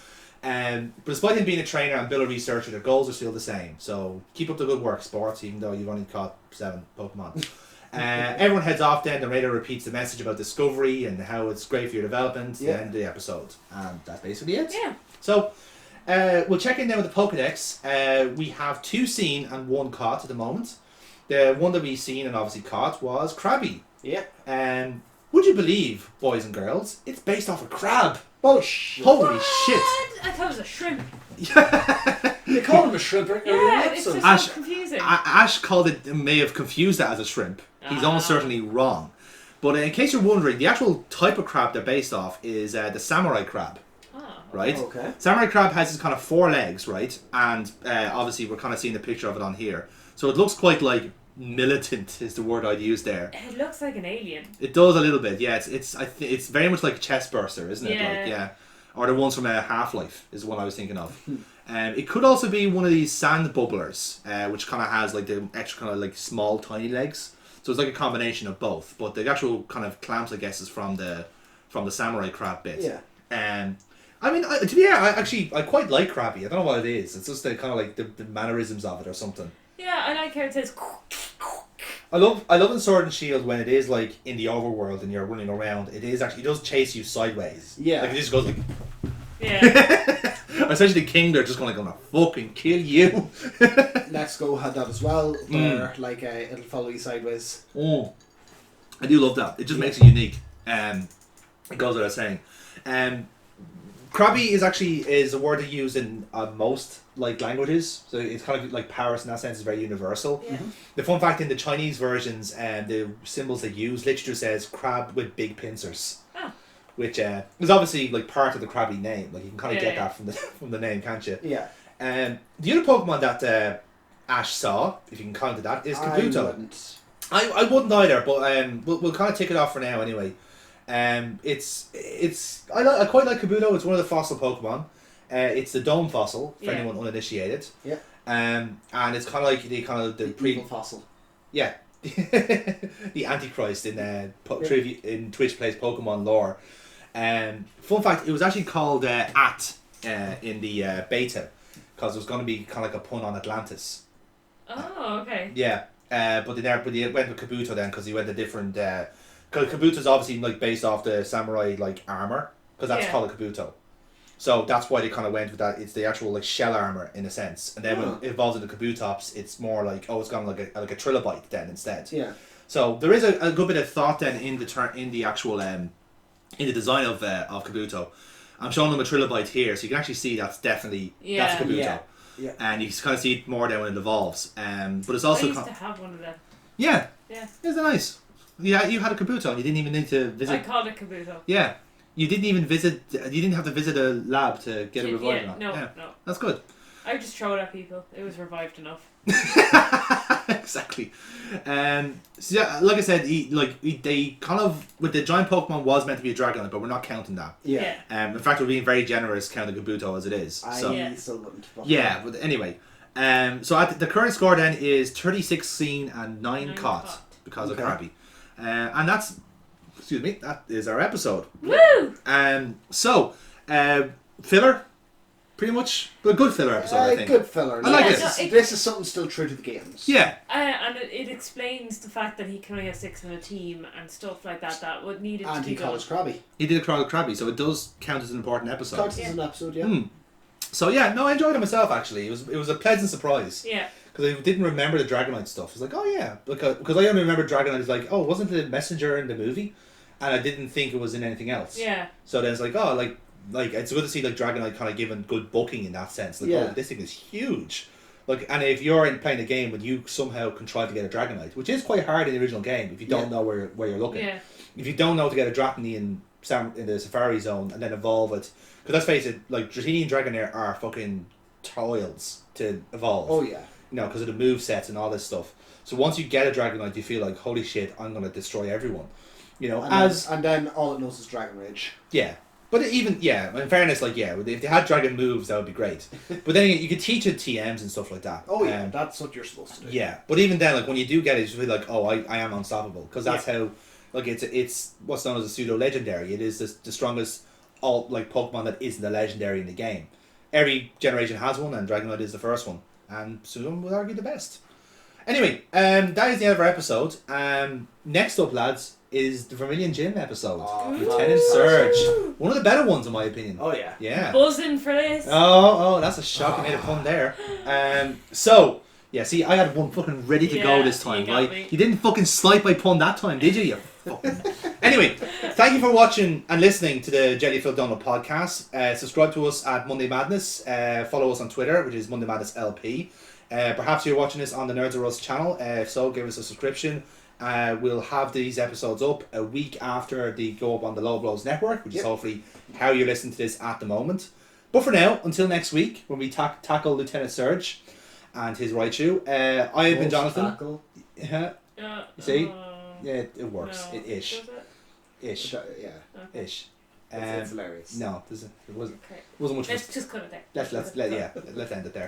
But despite him being a trainer and Bill a researcher, their goals are still the same. So keep up the good work, sports, even though you've only caught 7 Pokemon. Everyone heads off then. The narrator repeats the message about discovery and how it's great for your development at the end of the episode. And that's basically it. Yeah. So we'll check in now with the Pokedex. We have 2 seen and 1 caught at the moment. The one that we've seen and obviously caught was Krabby. Yeah. Would you believe, boys and girls, it's based off a crab? Bullshit. Holy shit. I thought it was a shrimp. They call him a shrimp. Yeah, it's just so confusing. Ash may have confused that as a shrimp. He's almost certainly wrong. But in case you're wondering, the actual type of crab they're based off is the samurai crab. Right? Okay. Samurai crab has this kind of 4 legs, right? And obviously we're kind of seeing the picture of it on here. So it looks quite like militant is the word I'd use there. It looks like an alien. It does a little bit, yeah. It's very much like a chest burster, isn't it? Yeah. Like, yeah. Or the ones from Half-Life is the one I was thinking of. It could also be one of these sand bubblers, which kind of has like the extra kind of like small tiny legs. So it's like a combination of both. But the actual kind of clamps, I guess, is from the samurai crab bit. Yeah. I mean, to be fair, I quite like Krabby. I don't know what it is. It's just the kind of like the mannerisms of it or something. Yeah, I like how it says. I love in Sword and Shield when it is like in the overworld and you're running around. It does chase you sideways. Yeah. Like it just goes like. Yeah. Essentially, the king, they're just gonna fucking kill you. Let's Go had that as well. Where it'll follow you sideways. I do love that. It just makes it unique. It goes without saying. Krabby is a word they use in most like languages, so it's kind of like Paris in that sense is very universal. Yeah. The fun fact in the Chinese versions and the symbols they use, literature says crab with big pincers, which is obviously like part of the Krabby name. Like you can kind of get that from the name, can't you? Yeah. The other Pokemon that Ash saw, if you can count it, that is Kabuto. I wouldn't either, but we'll kind of tick it off for now anyway. I quite like Kabuto. It's one of the fossil Pokemon. It's the dome fossil for anyone uninitiated. Yeah. And it's kind of like the evil fossil. Yeah. The Antichrist in Twitch Plays Pokemon lore. Fun fact: it was actually called in the beta because it was going to be kind of like a pun on Atlantis. Oh, okay. Yeah. But they went with Kabuto then because he went a different. Because Kabuto's obviously like based off the samurai like armor because that's called a Kabuto. So that's why they kind of went with that. It's the actual like shell armor in a sense, and then when it evolves into Kabutops, it's more like it's gone like a trilobite then instead. Yeah. So there is a good bit of thought then in the actual in the design of Kabuto. I'm showing them a trilobite here, so you can actually see that's definitely that's a Kabuto. Yeah. Yeah. And you can kind of see it more then when it evolves. But it's also I used to have one of them. Yeah. Yeah. Isn't that nice? Yeah, you had a Kabuto and you didn't even need to visit. I called it Kabuto. Yeah. You didn't even visit. You didn't have to visit a lab to get it revived. No. That's good. I would just throw it at people. It was revived enough. Exactly. So yeah, like I said, they kind of with the giant Pokemon was meant to be a Dragonite, but we're not counting that. Yeah. In fact, we're being very generous counting Kabuto as it is. I still wouldn't. Yeah, but anyway. So at the current score then is 36 seen and 9 caught because of Krabby. And that's, excuse me, that is our episode. Woo! So, filler, pretty much, a good filler episode, I think. Good filler. I like it. This is something still true to the games. Yeah. And it explains the fact that he can only have 6 in a team and stuff like that. That what needed to be done. And he called us Krabby. He did call it Krabby, so it does count as an important episode. Counts as an episode, yeah. So yeah, no, I enjoyed it myself actually. It was a pleasant surprise. Yeah. Because I didn't remember the Dragonite stuff. It's like, oh yeah, because I only remember Dragonite as like, oh, wasn't the messenger in the movie? And I didn't think it was in anything else. Yeah. So then it's like, oh, like it's good to see like Dragonite kind of given good booking in that sense. Like, oh, this thing is huge. Like, and if you're playing a game, but you somehow contrive to get a Dragonite, which is quite hard in the original game if you don't know where you're looking. Yeah. If you don't know to get a Dratini in the Safari Zone and then evolve it, because let's face it, like Dratini and Dragonair are fucking toils to evolve. Oh yeah. You know, because of the move sets and all this stuff. So once you get a Dragonite, you feel like, holy shit, I'm gonna destroy everyone. You know, and then all it knows is Dragon Rage. Yeah. But even, in fairness, like, if they had dragon moves, that would be great. But then you could teach it TMs and stuff like that. Oh, yeah, that's what you're supposed to do. Yeah, but even then, like, when you do get it, you feel like, oh, I am unstoppable. Because that's how, like, it's what's known as a pseudo-legendary. It is the strongest, Pokemon that isn't a legendary in the game. Every generation has one, and Dragonite is the first one. And some would argue the best. Anyway, that is the end of our episode. Next up, lads, is the Vermilion Gym episode. Lieutenant Surge. One of the better ones, in my opinion. Oh, yeah. Yeah. Buzzing for this. Oh, that's a shock. I made a pun there. See, I had one fucking ready to go this time, right? You didn't fucking snipe my pun that time, did you? Anyway, thank you for watching and listening to the Jellyfield Donald podcast. Subscribe to us at Monday Madness. Follow us on Twitter, which is Monday Madness LP. Perhaps you're watching this on the Nerds of Us channel. If so, give us a subscription. We'll have these episodes up a week after they go up on the Low Blows Network, which is hopefully how you're listening to this at the moment. But for now, until next week, when we tackle Lieutenant Surge and his Raichu, I have been Jonathan. See? Yeah, it works. No. Ish. Ish. Yeah. Okay. Ish. It's hilarious. No, it wasn't much. Let's just cut it there. Let's end it there.